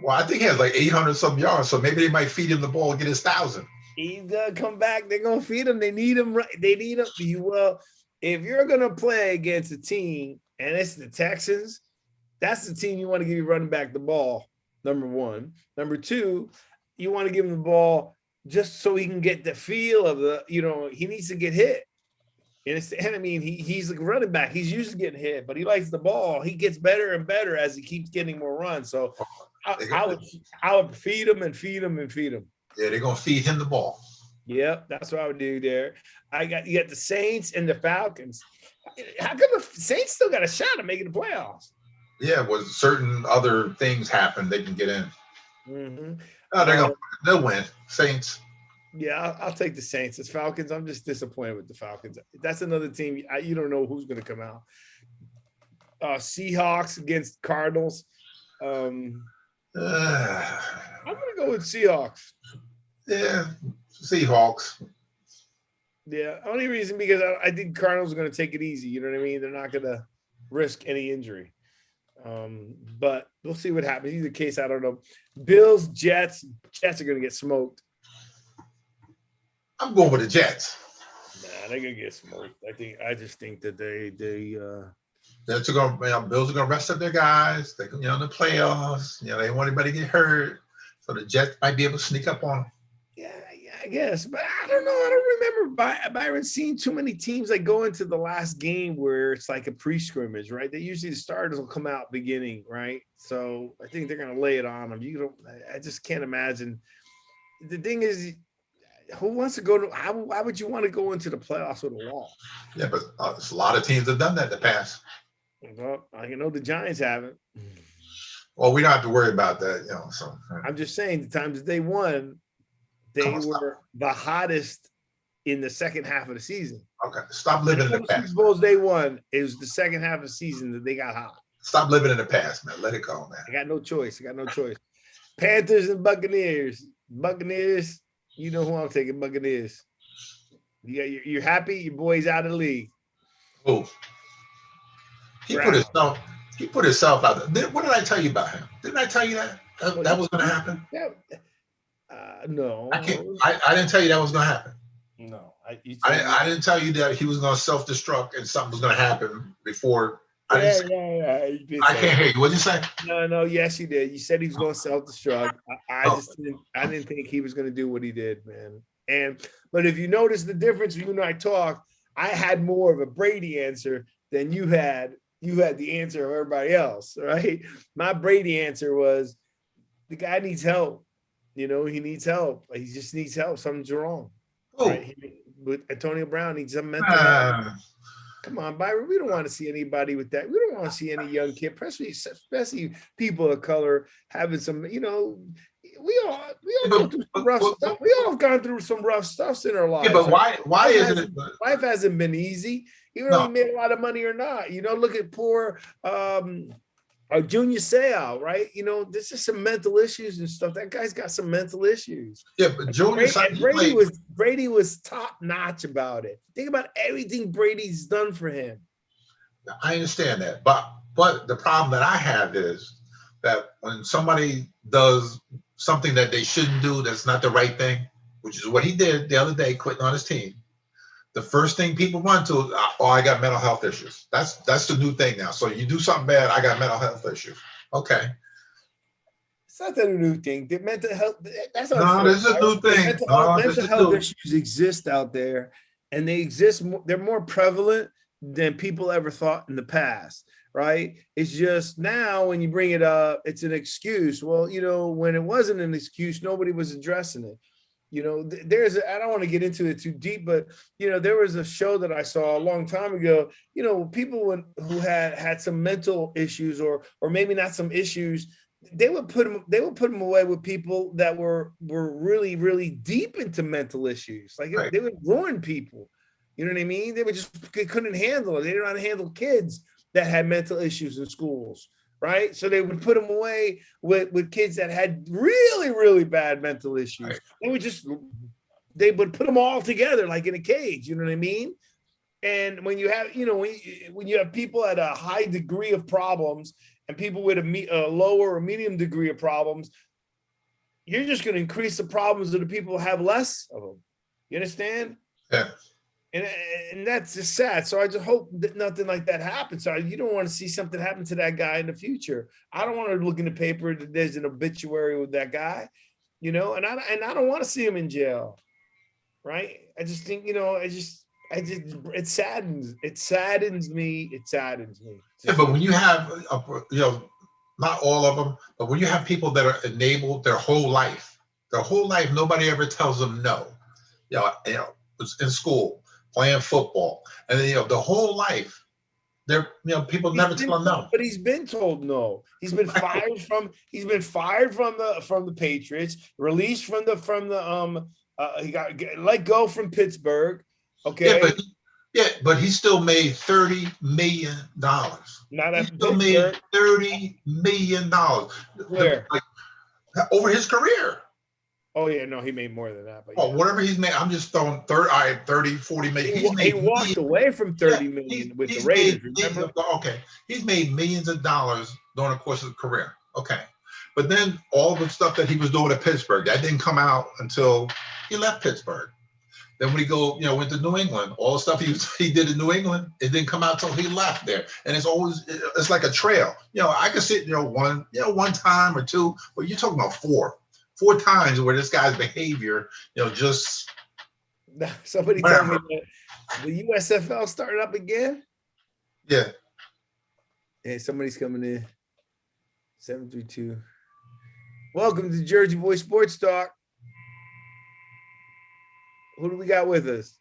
S2: Well, I think he has like 800 some yards, so maybe they might feed him the ball and get his 1,000.
S1: He's gonna come back. They're gonna feed him. They need him. They need him. If you're gonna play against a team and it's the Texans, that's the team you want to give your running back the ball. Number one. Number two, you want to give him the ball just so he can get the feel of he needs to get hit. And I mean, he's a running back. He's used to getting hit, but he likes the ball. He gets better and better as he keeps getting more runs. So I would feed him and feed him and feed him.
S2: Yeah, they're gonna feed him the ball.
S1: Yep, that's what I would do there. You got the Saints and the Falcons. How come the Saints still got a shot at making the playoffs?
S2: Yeah, with certain other things happen, they can get in.
S1: Mm-hmm.
S2: They'll win. Saints.
S1: Yeah, I'll take the Saints. As Falcons, I'm just disappointed with the Falcons. That's another team you don't know who's going to come out. Seahawks against Cardinals. I'm going to go with Seahawks.
S2: Yeah, Seahawks.
S1: Yeah, only reason because I think Cardinals are going to take it easy. You know what I mean? They're not going to risk any injury. But we'll see what happens. Either case, I don't know. Bills, Jets. Jets are going to get smoked.
S2: I'm going with the Jets.
S1: Nah, they're gonna get smoked. I just think that
S2: Jets are going. Bills are going to rest up their guys. They, in the playoffs. They don't want anybody to get hurt, so the Jets might be able to sneak up on them.
S1: Yeah, I guess, but I don't know. I don't remember Byron seeing too many teams like go into the last game where it's like a pre-scrimmage, right? They usually the starters will come out beginning, right? So I think they're gonna lay it on them. I just can't imagine. The thing is, who wants to go to? Why would you want to go into the playoffs with a loss?
S2: Yeah, but there's a lot of teams that have done that in the past.
S1: Well, I know the Giants haven't.
S2: Well, we don't have to worry about that, So
S1: I'm just saying, the times that they won, they were the hottest in the second half of the season.
S2: Okay, stop living in the past.
S1: Super Bowls they won, it was the second half of the season that they got hot.
S2: Stop living in the past, man. Let it go, man.
S1: I got no choice. Panthers and Buccaneers. Buccaneers. You know who I'm taking, Buccaneers. You're happy? Your boy's out of the league.
S2: Oh, he put himself out there. What did I tell you about him? Didn't I tell you that was going to happen?
S1: Yeah. No.
S2: I didn't tell you that was going to happen.
S1: No.
S2: I didn't tell you that he was going to self-destruct and something was going to happen before. I can't hear you. What did you say?
S1: No. Yes, you did. You said he was going to self-destruct. I didn't think he was going to do what he did, man. But if you notice the difference, you and I talked, I had more of a Brady answer than you had. You had the answer of everybody else, right? My Brady answer was the guy needs help. He needs help. He just needs help. Something's wrong. Right? With Antonio Brown needs some mental help. Come on, Byron. We don't want to see anybody with that. We don't want to see any young kid, especially people of color, having some. We all go through some rough stuff. We all have gone through some rough stuff in our lives.
S2: Yeah, but why isn't it?
S1: Life hasn't been easy, even though he made a lot of money or not. Look at poor Junior Seau, right? There's just some mental issues and stuff. That guy's got some mental issues.
S2: Yeah, but Junior
S1: Brady was top notch about it. Think about everything Brady's done for him.
S2: I understand that, but the problem that I have is that when somebody does something that they shouldn't do, that's not the right thing, which is what he did the other day, quitting on his team. The first thing people run to, I got mental health issues. That's the new thing now. So you do something bad, I got mental health issues. Okay.
S1: It's not a new thing. The mental health. That's
S2: no, this is a new thing.
S1: Mental health issues exist out there, and they exist. They're more prevalent than people ever thought in the past. Right? It's just now when you bring it up, it's an excuse. Well, when it wasn't an excuse, nobody was addressing it. I don't want to get into it too deep, but there was a show that I saw a long time ago. People who had some mental issues or maybe not some issues, they would put them away with people that were really, really deep into mental issues. Like They would ruin people. You know what I mean? They couldn't handle it. They didn't know how to handle kids that had mental issues in schools. right? So they would put them away with kids that had really, really bad mental issues.
S2: Right.
S1: They would put them all together like in a cage. You know what I mean? And when you have, when you have people at a high degree of problems and people with a lower or medium degree of problems, you're just going to increase the problems of the people who have less of them. You understand?
S2: Yeah.
S1: And that's just sad. So I just hope that nothing like that happens. So you don't want to see something happen to that guy in the future. I don't want to look in the paper that there's an obituary with that guy, and I don't want to see him in jail. Right? I just think, it saddens me. It saddens me.
S2: Yeah, but when you have, not all of them, but when you have people that are enabled their whole life, nobody ever tells them no. In school, playing football, and then, the whole life, people never tell them no.
S1: But he's been told no. He's been fired from the Patriots, released from the he got let go from Pittsburgh. Okay.
S2: But he still made $30 million. He still made $30 million.
S1: Where?
S2: Over his career.
S1: Oh yeah, no, he made more than that. But
S2: whatever he's made, I'm just throwing 30, 40 million.
S1: He walked away from 30 million with the Raiders. Remember?
S2: He's made millions of dollars during the course of his career. Okay. But then all the stuff that he was doing at Pittsburgh, that didn't come out until he left Pittsburgh. Then when he went to New England, all the stuff he did in New England, it didn't come out until he left there. And it's like a trail. I could sit, one time or two, but you're talking about four times where this guy's behavior, just.
S1: Somebody tell me that the USFL started up again.
S2: Yeah.
S1: Hey, somebody's coming in. 732. Welcome to Jersey Boy Sports Talk. Who do we got with us?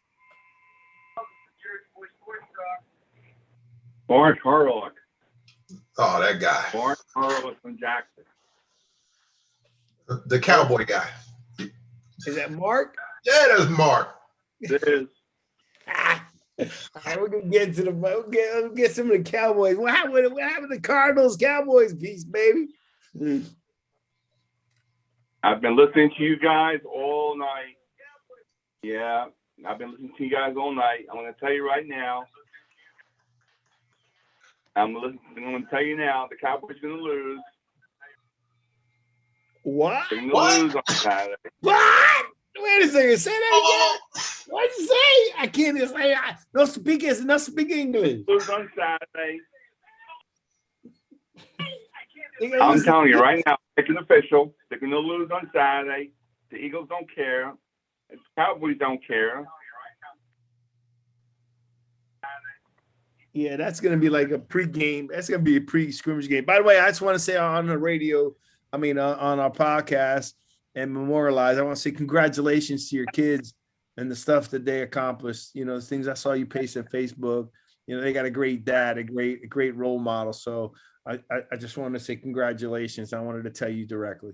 S3: Mark Harlock.
S2: Oh, that guy.
S3: Mark Harlock from Jackson.
S2: The cowboy guy.
S1: Is that Mark?
S2: Yeah, that's Mark.
S3: It is.
S1: All right, we're gonna get into we'll get some of the Cowboys. What happened to the Cardinals Cowboys piece, baby?
S3: I've been listening to you guys all night. Yeah, I've been listening to you guys all night. I'm going to tell you right now. I'm going to tell you now. The Cowboys are going to lose.
S1: What?
S3: They're going to lose on Saturday.
S1: What? Wait a second. Say that again. What'd you say? I can't just say. No speak English.
S3: Lose on Saturday.
S1: I'm
S3: telling you right now. It's an official. They're going to lose on Saturday. The Eagles don't care. The Cowboys don't care.
S1: Yeah, that's going to be like a pre-game. That's going to be a pre-scrimmage game. By the way, I just want to say on the radio, on our podcast and memorialize, I want to say congratulations to your kids and the stuff that they accomplished. The things I saw you paste on Facebook. They got a great dad, a great role model. So I just want to say congratulations. I wanted to tell you directly.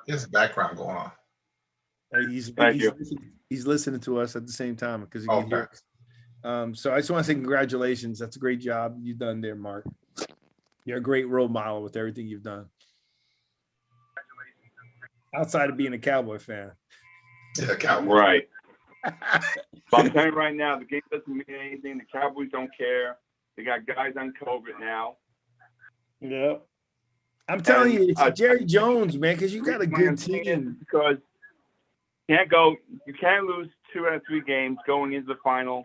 S2: There's background going on.
S1: He's listening to us at the same time because he can hear us. So I just want to say congratulations. That's a great job you've done there, Mark. You're a great role model with everything you've done. Outside of being a Cowboy fan.
S2: Yeah, Cowboy.
S3: Right. But I'm telling you right now, the game doesn't mean anything. The Cowboys don't care. They got guys on COVID now.
S1: Yeah. I'm telling you, it's Jerry Jones, man, because you got a good team.
S3: Because you can't lose 2 out of 3 games going into the final.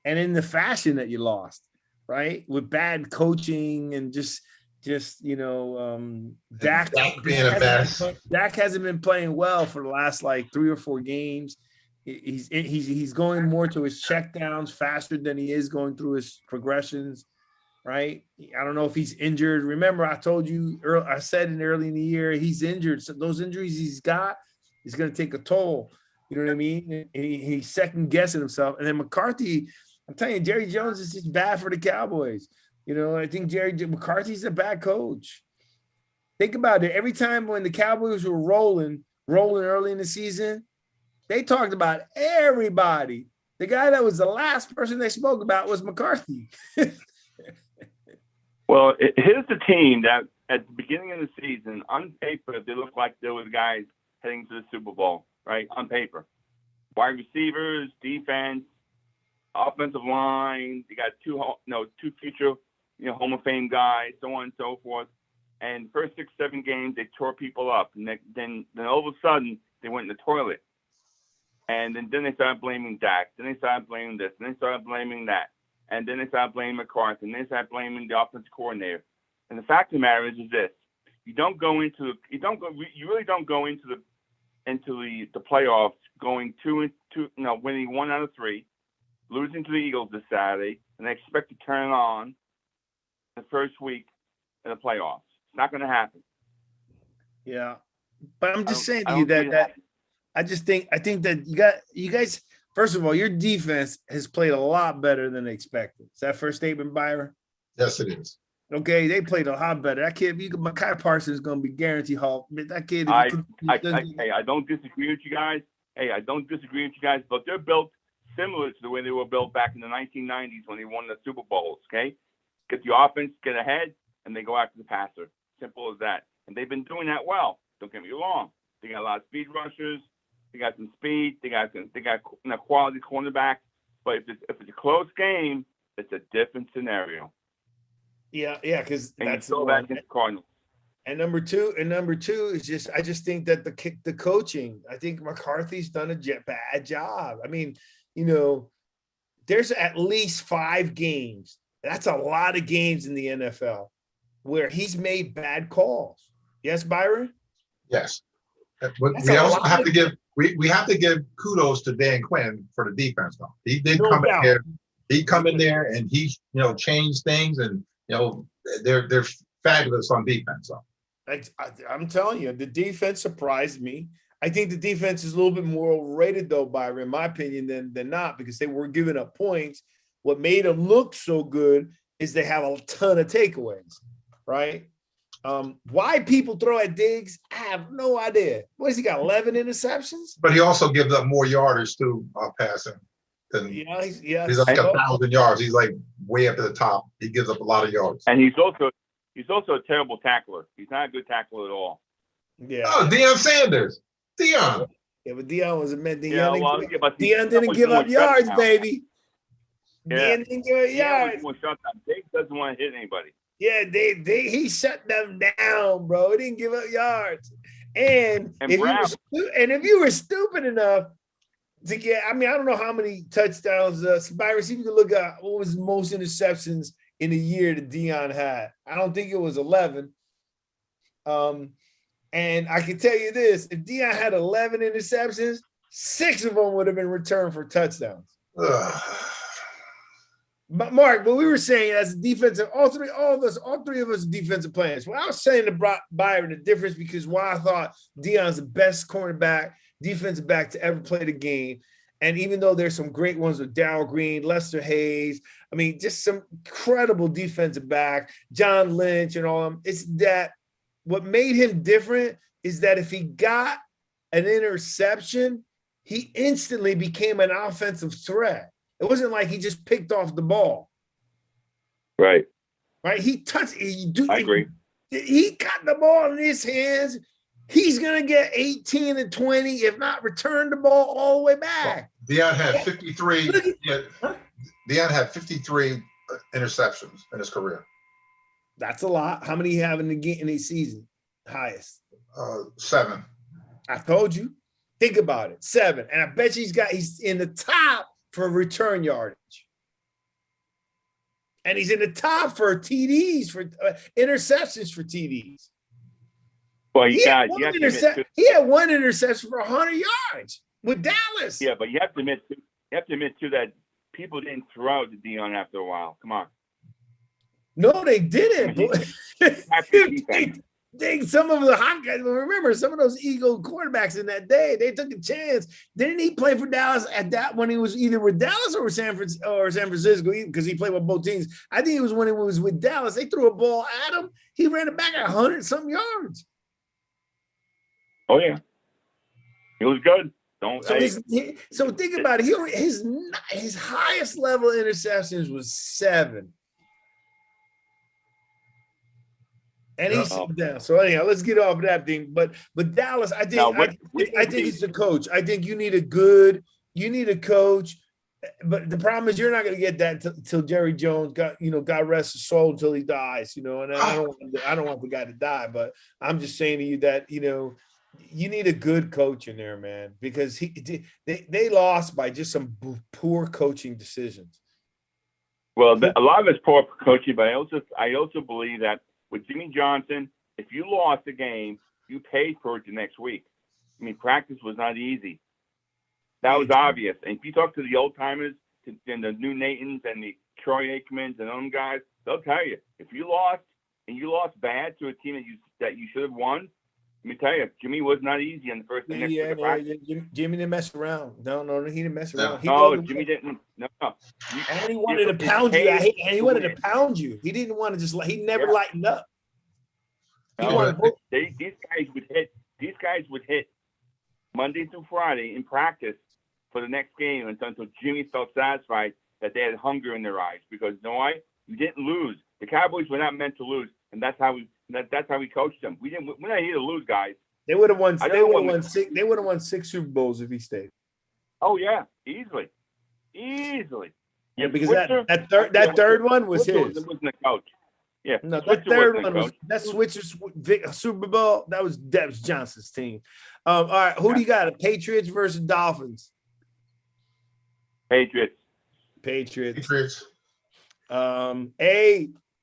S1: And in the fashion that you lost, right? With bad coaching and just Dak
S2: being a mess.
S1: Dak hasn't been playing well for the last 3 or 4 games. He's going more to his checkdowns faster than he is going through his progressions. Right. I don't know if he's injured. Remember, I told you, I said early in the year, he's injured. So those injuries he's got is going to take a toll. You know what I mean? And he's second guessing himself. And then McCarthy, I'm telling you, Jerry Jones is just bad for the Cowboys. I think McCarthy's a bad coach. Think about it. Every time when the Cowboys were rolling early in the season, They talked about everybody. The guy that was the last person they spoke about was McCarthy.
S3: Well, here's the team that at the beginning of the season, on paper, they look like they were the guys heading to the Super Bowl, right? On paper. Wide receivers, defense, offensive line. They got two future, Hall of Fame guys, so on and so forth. And first 6, 7 games, they tore people up. And then all of a sudden, they went in the toilet. And then they started blaming Dak. Then they started blaming this. Then they started blaming that. And then they started blaming McCarthy. And then they started blaming the offensive coordinator. And the fact of the matter is this: you really don't go into the playoffs going 2-2, winning 1 out of 3, losing to the Eagles this Saturday, and they expect to turn it on the first week in the playoffs. It's not going to happen.
S1: Yeah, but I'm just saying to you that I think that you guys. First of all, your defense has played a lot better than expected. Is that fair statement, Byron?
S2: Yes, it is.
S1: Okay, they played a lot better. That kid, Mekhi Parsons is going to be guaranteed Hall. That kid.
S3: I don't disagree with you guys. But they're built similar to the way they were built back in the 1990s when they won the Super Bowls. Okay, get the offense, get ahead, and they go after the passer. Simple as that. And they've been doing that well. Don't get me wrong. They got a lot of speed rushers. They got some speed. They got quality cornerback. But if it's a close game, it's a different scenario.
S1: Yeah, because that's
S3: so that against the Cardinals.
S1: And number two is just I just think that the coaching. I think McCarthy's done a bad job. I mean, there's at least 5 games. That's a lot of games in the NFL where he's made bad calls. Yes, Byron?
S2: Yes. But we also have to give kudos to Dan Quinn for the defense though. He did come in there. He come in there and he changed things, and they're fabulous on defense though.
S1: I'm telling you, the defense surprised me. I think the defense is a little bit more overrated though, Byron, in my opinion, than not, because they were giving up points. What made them look so good is they have a ton of takeaways, right? Why people throw at Diggs, I have no idea. What has he got, 11 interceptions?
S2: But he also gives up more yardage too, passing. He's like 1,000 yards. He's like way up at the top. He gives up a lot of yards.
S3: And he's also a terrible tackler. He's not a good tackler at all.
S1: Yeah.
S2: Oh, Deion Sanders. Deion.
S1: Yeah, but Deion was a man.
S3: Deion
S1: didn't give up yards, baby.
S3: Yeah.
S1: Deion didn't give up yards.
S3: Diggs doesn't want to hit anybody.
S1: Yeah, he shut them down, bro. He didn't give up yards. And if you were stupid enough to get, I don't know how many touchdowns. Byron, see if you can look at what was the most interceptions in a year that Deion had. I don't think it was 11. And I can tell you this: if Deion had 11 interceptions, 6 of them would have been returned for touchdowns. But Mark, but we were saying as a defensive, all three of us defensive players. Well, I was saying to Byron the difference because why I thought Deion's the best cornerback, defensive back to ever play the game. And even though there's some great ones with Darrell Green, Lester Hayes, just some incredible defensive back, John Lynch and all of them, it's that what made him different is that if he got an interception, he instantly became an offensive threat. It wasn't like he just picked off the ball.
S3: Right.
S1: He I
S3: agree.
S1: He got the ball in his hands. He's going to get 18 and 20, if not return the ball all the way back.
S2: Deion had 53. Deion had 53 interceptions in his career.
S1: That's a lot. How many you have in the season? Highest.
S2: 7.
S1: I told you. Think about it. 7. And I bet you he's in the top for return yardage. And he's in the top for TDs, for interceptions for TDs.
S3: Well, he had
S1: one interception for 100 yards with Dallas.
S3: Yeah, but you have to admit too that people didn't throw to Deion after a while. Come on.
S1: No, they didn't. Some of the hot guys, remember, some of those Eagle quarterbacks in that day, they took a chance. Didn't he play for Dallas at that when he was either with Dallas or San Francisco, because he played with both teams? I think it was when he was with Dallas. They threw a ball at him. He ran it back at 100-something yards.
S3: Oh, yeah. He was good. Don't.
S1: So so think about it. His highest level interceptions was 7. And he's down. So anyhow, let's get off of that thing. But Dallas, I think it's the coach. I think you need a coach. But the problem is you're not going to get that till Jerry Jones God rest his soul until he dies, and I don't want the guy to die, but I'm just saying to you that, you need a good coach in there, man, because they lost by just some poor coaching decisions.
S3: Well, a lot of it's poor coaching, but I also believe that with Jimmy Johnson, if you lost the game, you paid for it the next week. I mean, practice was not easy. That was obvious. And if you talk to the old timers and the new Nathans and the Troy Aikmans and them guys, they'll tell you, if you lost and you lost bad to a team that you should have won, let me tell you, Jimmy was not easy in the first and next week of practice.
S1: Jimmy didn't mess around. No, he didn't mess around.
S3: Jimmy didn't. No.
S1: And he wanted to pound you. And he wanted to pound you. He didn't want to just. He never lightened up.
S3: These guys would hit. These guys would hit Monday through Friday in practice for the next game until Jimmy felt satisfied that they had hunger in their eyes. Because you know why? You didn't lose. The Cowboys were not meant to lose, and that's how we coached them. We're not here to lose, guys.
S1: They would have won. They would have won 6 Super Bowls if he stayed.
S3: Oh yeah, easily.
S1: Yeah, because that third one was his.
S3: It wasn't the coach. Yeah,
S1: no, that third one was that Switcher's Super Bowl. That was Debs Johnson's team. All right, who do you got? Patriots versus Dolphins.
S3: Patriots.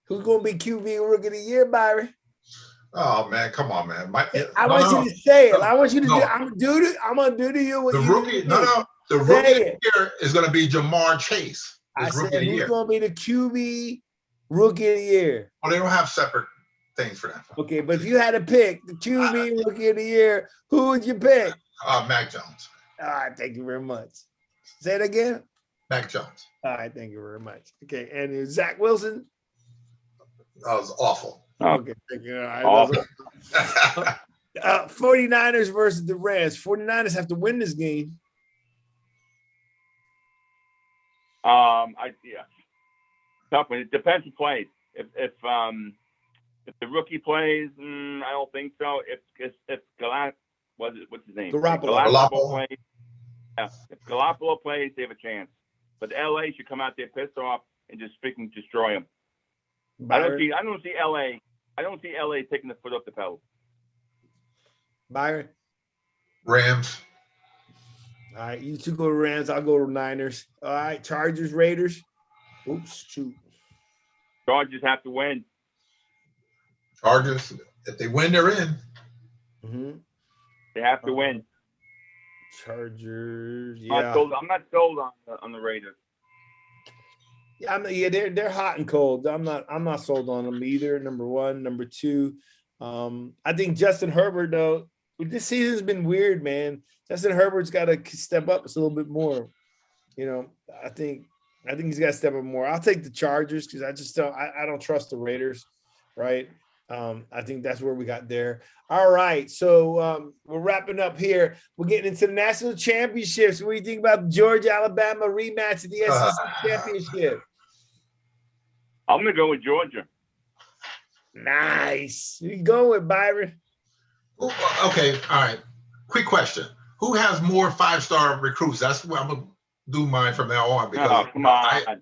S1: Who's gonna be QB Rookie of the Year, Byron?
S2: Oh man, come on, man!
S1: I want you to say it. I want you to do. I'm gonna do to you what
S2: the
S1: you
S2: rookie.
S1: Do.
S2: The rookie of the year is gonna be Jamar Chase.
S1: I said who's gonna be the QB Rookie of the Year?
S2: Well, they don't have separate things for that.
S1: Okay, but if you had to pick the QB Rookie of the Year, who would you pick?
S2: Mac Jones.
S1: All right, thank you very much. Say it again.
S2: Mac Jones.
S1: All right, thank you very much. Okay, and Zach Wilson.
S2: That was awful.
S1: Okay, thank you. All right. 49ers versus the Rams. 49ers have to win this game.
S3: Tough one. It depends who plays. If the rookie plays, I don't think so. If what's his name?
S1: Garoppolo
S3: plays. Yeah, if Garoppolo plays, they have a chance. But LA should come out there pissed off and just freaking destroy them. I don't see LA taking the foot off the pedal.
S1: Byron.
S2: Rams.
S1: All right, you two go to Rams. I'll go to Niners. All right, Chargers, Raiders. Oops, shoot.
S3: Chargers have to win.
S2: Chargers, if they win, they're in.
S1: Mm-hmm.
S3: They have to win.
S1: Chargers, yeah.
S3: I'm not sold on the Raiders.
S1: Yeah, they're hot and cold. I'm not sold on them either. Number one, number two. I think Justin Herbert though. This season's been weird, man. Justin Herbert's got to step up a little bit more. I think he's got to step up more. I'll take the Chargers because I don't trust the Raiders, right? I think that's where we got there. All right, so we're wrapping up here. We're getting into the national championships. What do you think about the Georgia-Alabama rematch of the SEC championship?
S3: I'm gonna go with Georgia.
S1: Nice. You go with Byron.
S2: Okay, all right. Quick question: who has more 5-star recruits? That's what I'm gonna do mine from now on. Because
S3: come on.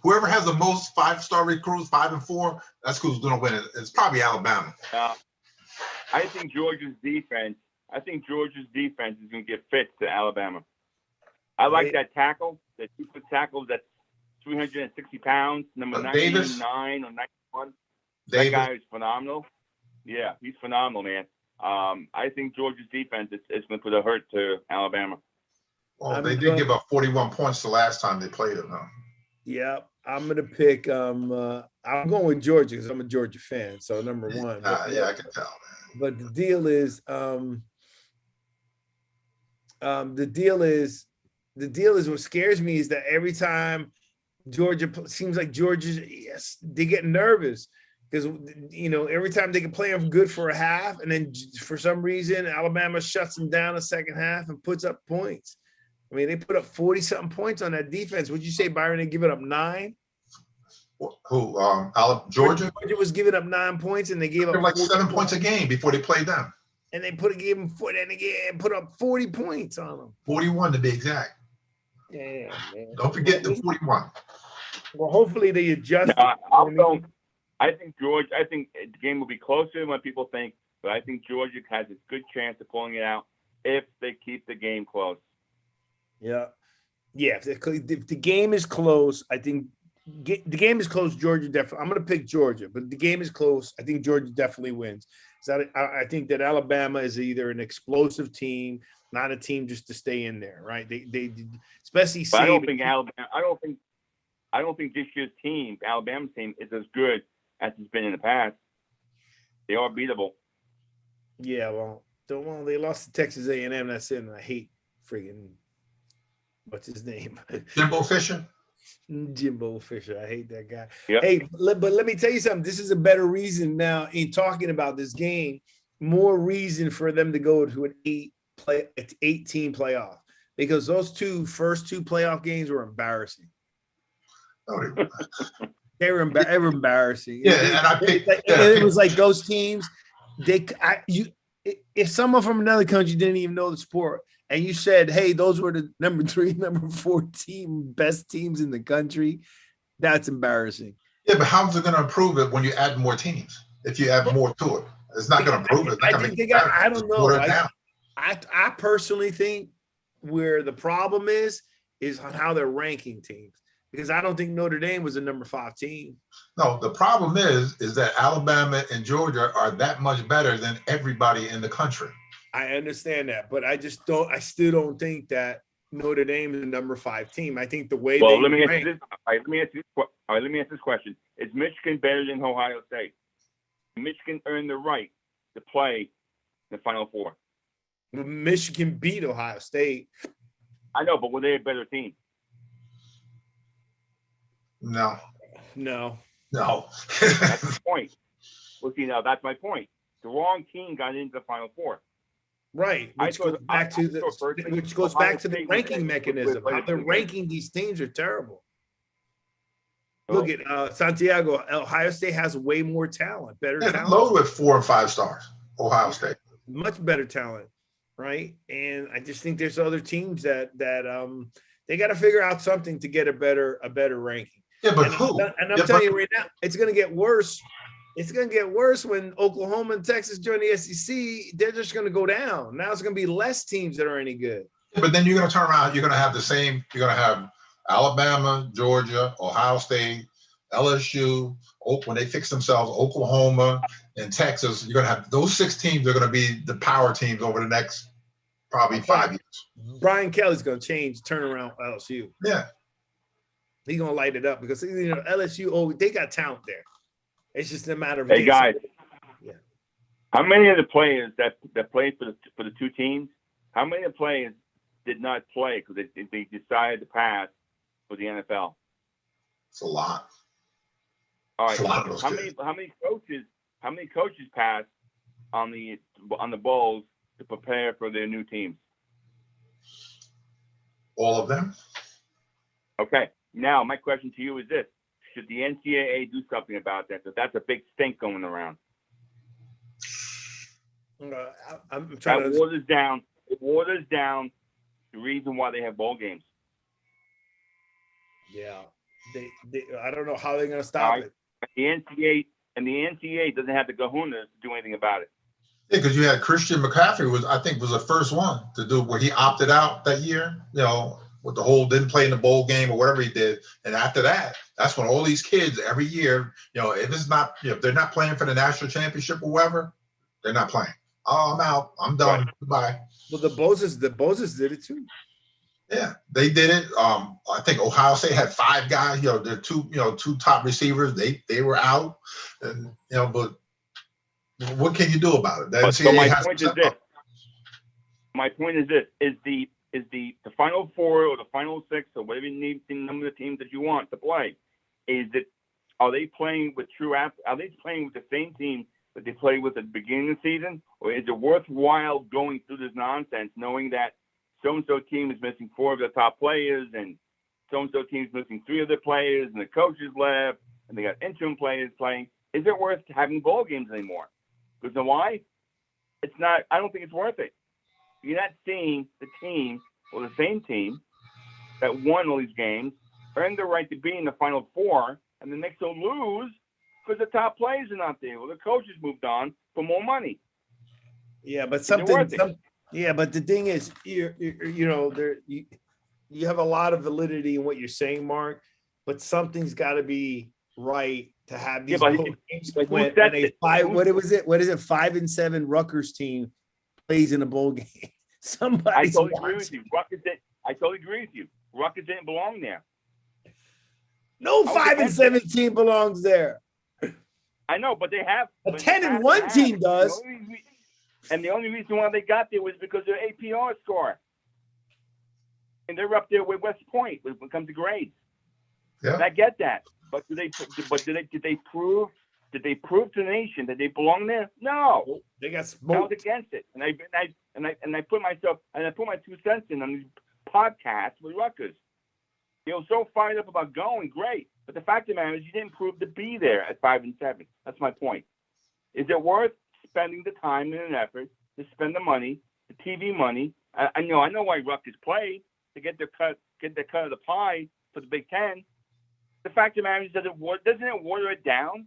S2: Whoever has the most 5-star recruits, 5 and 4, that's who's going to win it. It's probably Alabama.
S3: I think Georgia's defense is going to get fit to Alabama. I like that tackle, that 2-foot tackle that's 360 pounds, number 99 or 91. That guy is phenomenal. Yeah, he's phenomenal, man. I think Georgia's defense is going to put a hurt to Alabama.
S2: Well, they did give up 41 points the last time they played them, though.
S1: Yeah, I'm gonna pick. I'm going with Georgia because I'm a Georgia fan. So number one.
S2: Yeah, I can tell, man.
S1: But the deal is, what scares me is that every time seems like Georgia, yes, they get nervous. because every time they can play them good for a half, and then for some reason Alabama shuts them down a second half and puts up points. I mean, they put up 40-something points on that defense. Would you say, Byron, they give it up 9?
S2: Who? Georgia?
S1: Georgia was giving up 9 points, and they gave up
S2: like 7 points a game before they played them.
S1: And they put up 40 points on them.
S2: 41 to be exact.
S1: Yeah, man.
S2: Don't forget the 41.
S1: Well, hopefully they adjust.
S3: I think the game will be closer than what people think, but I think Georgia has a good chance of pulling it out if they keep the game close.
S1: Yeah. If the game is close, I think the game is close. Georgia definitely. I'm going to pick Georgia, but the game is close. I think Georgia definitely wins. So I think that Alabama is either an explosive team, not a team just to stay in there, right? They especially.
S3: But I don't think Alabama. I don't think this year's team, Alabama's team, is as good as it's been in the past. They are beatable.
S1: Yeah, well, they lost to Texas A&M. That's it. And I hate friggin' what's his name?
S2: Jimbo Fisher.
S1: Jimbo Fisher. I hate that guy.
S3: Yep.
S1: Hey, but let me tell you something. This is a better reason now in talking about this game. More reason for them to go to an 8-team playoff, because those first two playoff games were embarrassing. They were embarrassing.
S2: Yeah,
S1: it was like those teams. If someone from another country didn't even know the sport, and you said, "Hey, those were the number 3, number 4 best teams in the country," that's embarrassing.
S2: Yeah, but how's it going to improve it when you add more teams? If you add more to it, it's not going to improve it.
S1: I don't know. I personally think where the problem is on how they're ranking teams, because I don't think Notre Dame was a number 5 team.
S2: No, the problem is that Alabama and Georgia are that much better than everybody in the country.
S1: I understand that, but I still don't think that Notre Dame is a number 5 team. I think the way
S3: let me ask this. All right, let me ask this question. Is Michigan better than Ohio State? Michigan earned the right to play the Final Four.
S1: Michigan beat Ohio State.
S3: I know, but were they a better team?
S2: No.
S3: That's the point. Well, see, now that's my point. The wrong team got into the Final Four.
S1: Right, which goes back to the ranking mechanism. How they're ranking these teams are terrible. Look at Santiago. Ohio State has way more talent, better talent.
S2: Loaded with 4 and 5 stars. Ohio State,
S1: much better talent, right? And I just think there's other teams that they got to figure out something to get a better ranking.
S2: Yeah, but who?
S1: And I'm telling you right now, it's going to get worse. It's going to get worse when Oklahoma and Texas join the SEC. They're just going to go down. Now it's going to be less teams that are any good.
S2: Yeah, but then you're going to turn around. You're going to have the same. You're going to have Alabama, Georgia, Ohio State, LSU. When they fix themselves, Oklahoma and Texas. You're going to have those 6 teams are going to be the power teams over the next probably 5 years.
S1: Brian Kelly's going to turn around LSU.
S2: Yeah.
S1: He's going to light it up because, LSU, they got talent there. It's just a matter of.
S3: Hey, guys.
S1: Yeah.
S3: How many of the players that played for the 2 teams, how many of the players did not play because they decided to pass for the NFL?
S2: It's a lot.
S3: All right. How many coaches passed on the Bulls to prepare for their new teams?
S2: All of them.
S3: Okay. Now my question to you is this: should the NCAA do something about that? Because that's a big stink going around.
S1: I'm trying
S3: It waters down the reason why they have bowl games.
S1: Yeah, they I don't know how they're going to stop it.
S3: The NCAA doesn't have the kahunas to do anything about it.
S2: Yeah, because you had Christian McCaffrey was the first one to do where he opted out that year. With the whole didn't play in the bowl game or whatever he did, and after that, that's when all these kids every year, if it's not, if they're not playing for the national championship or whatever, they're not playing. Oh, I'm out. I'm done. Right. Goodbye.
S1: Well, the Bozes did it too.
S2: Yeah, they did it. I think Ohio State had 5 guys. Their 2 top receivers. They were out, and but what can you do about it?
S3: So my point is this. My point is this: is the Final Four or the Final 6 or whatever you need, the number of teams that you want to play, is it are they playing with are they playing with the same team that they played with at the beginning of the season? Or is it worthwhile going through this nonsense knowing that so-and-so team is missing 4 of their top players and so-and-so team is missing 3 of their players and the coaches left and they got interim players playing? Is it worth having bowl games anymore? Because you know why? It's not. I don't think it's worth it. You're not seeing the team or the same team that won all these games earn the right to be in the Final Four, and the next will lose because the top players are not there. Well, the coaches moved on for more money.
S1: Yeah, but yeah, but the thing is, you have a lot of validity in what you're saying, Mark. But something's got to be right to have these games when a what is it? 5-7 Rutgers team plays in a bowl game.
S3: I totally agree with you. I totally agree with you. Rutgers didn't belong there.
S1: No 5-7 team belongs there.
S3: I know, but they have
S1: a 10-1 team does.
S3: And the only reason why they got there was because of their APR score. And they're up there with West Point when it comes to grades.
S2: Yeah.
S3: And I get that. But did they prove to the nation that they belong there? No.
S1: They got smoked.
S3: I was against it. And I put my 2 cents in on these podcasts with Rutgers. They were so fired up about going, great. But the fact of the matter is you didn't prove to be there at 5-7. That's my point. Is it worth spending the time and an effort to spend the money, the TV money? I know why Rutgers played to get their cut of the pie for the Big Ten. The fact of the matter is, doesn't it water it down?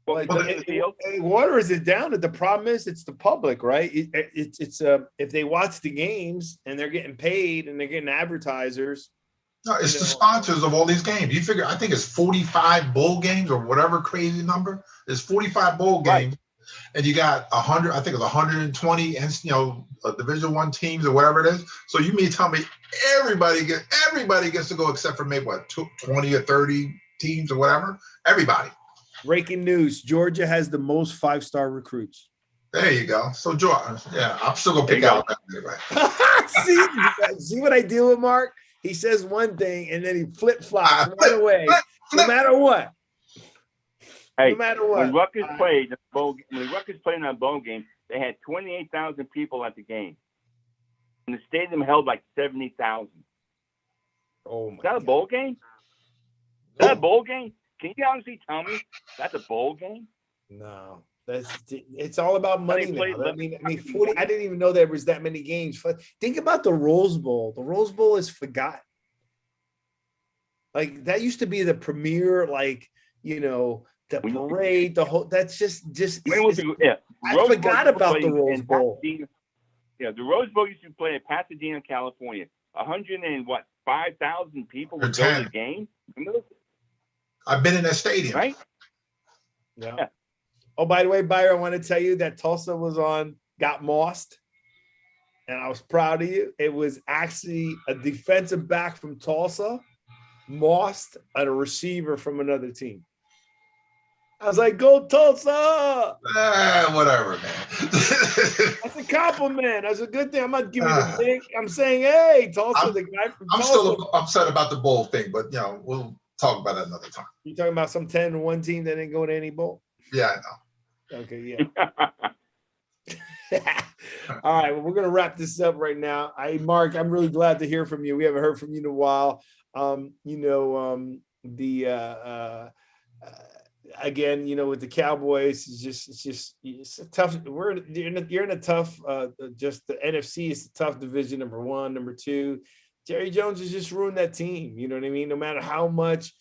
S1: It waters it down. The problem is it's the public, right? It's if they watch the games and they're getting paid and they're getting advertisers.
S2: No, it's the sponsors of all these games. You figure, I think it's 45 bowl games or whatever crazy number. There's 45 bowl games, and you got 100. I think it's 120, and Division I teams or whatever it is. So you mean tell me everybody gets to go except for maybe 20 or 30 teams or whatever? Everybody.
S1: Breaking news: Georgia has the most 5-star recruits.
S2: There you go. So Georgia, yeah, I'm still gonna pick out that anyway.
S1: See what I deal with, Mark? He says one thing and then he flip-flops right away. No matter what.
S3: Hey,
S1: no matter what.
S3: When Rutgers played in that bowl game, they had 28,000 people at the game. And the stadium held like 70,000.
S1: Oh my!
S3: Is that a bowl game? Is that a bowl game? Can you honestly tell me that's a bowl game?
S1: No. It's all about money now. I mean, 40. I didn't even know there was that many games. Think about the Rose Bowl. The Rose Bowl is forgotten. Like that used to be the premier, the parade, the whole. That's just. I forgot about the Rose Bowl.
S3: Yeah, the Rose Bowl used to play in Pasadena, California. 5,000 people would go to the game.
S2: I've been in that stadium.
S3: Right?
S1: Yeah. Oh, by the way, Byron, I want to tell you that Tulsa got mossed, and I was proud of you. It was actually a defensive back from Tulsa, mossed at a receiver from another team. I was like, go Tulsa!
S2: Whatever, man.
S1: That's a compliment. That's a good thing. I'm not giving you a thing. I'm saying, hey, Tulsa, the guy from Tulsa.
S2: I'm still upset about the bowl thing, but, we'll talk about that another time.
S1: You talking about some 10-1 team that didn't go to any bowl?
S2: Yeah, I know.
S1: Okay, yeah. All right, well, we're gonna wrap this up right now. Mark, I'm really glad to hear from you. We haven't heard from you in a while. Again, with the Cowboys, it's a tough. You're in a tough. Just the NFC is a tough division. Number 1, number 2. Jerry Jones has just ruined that team. You know what I mean? No matter how much.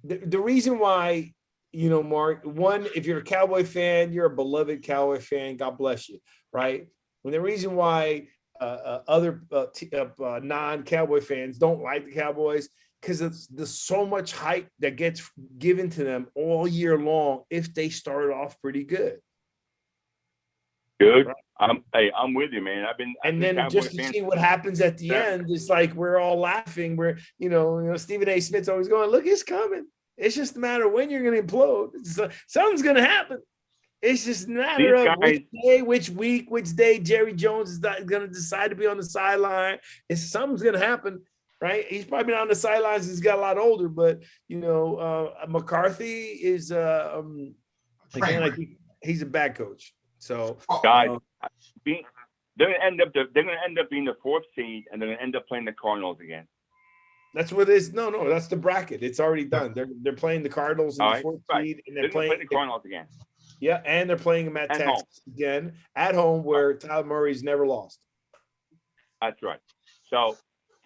S1: The reason why. Mark, one, if you're a Cowboy fan, you're a beloved Cowboy fan. God bless you, right? And the reason why other non-Cowboy fans don't like the Cowboys, because there's so much hype that gets given to them all year long if they start off pretty good.
S3: Good. Right? I'm with you, man.
S1: And then just to see what happens at the end, it's like we're all laughing. We're, Stephen A. Smith's always going, look, it's coming. It's just a matter of when you're going to implode. Something's going to happen. It's just a matter of which day, which week, which day Jerry Jones is going to decide to be on the sideline. Something's going to happen. right? He's probably been on the sidelines. He's got a lot older, but McCarthy is again, I think he's a bad coach. So
S3: guys, they're gonna end up being the 4th seed, and they're gonna end up playing the Cardinals again.
S1: That's what it is. No, that's the bracket. It's already done. They're playing the Cardinals in the 4th seed, and they're playing
S3: the Cardinals again.
S1: Yeah, and they're playing them at Texas again at home, where Tyler Murray's never lost.
S3: That's right. So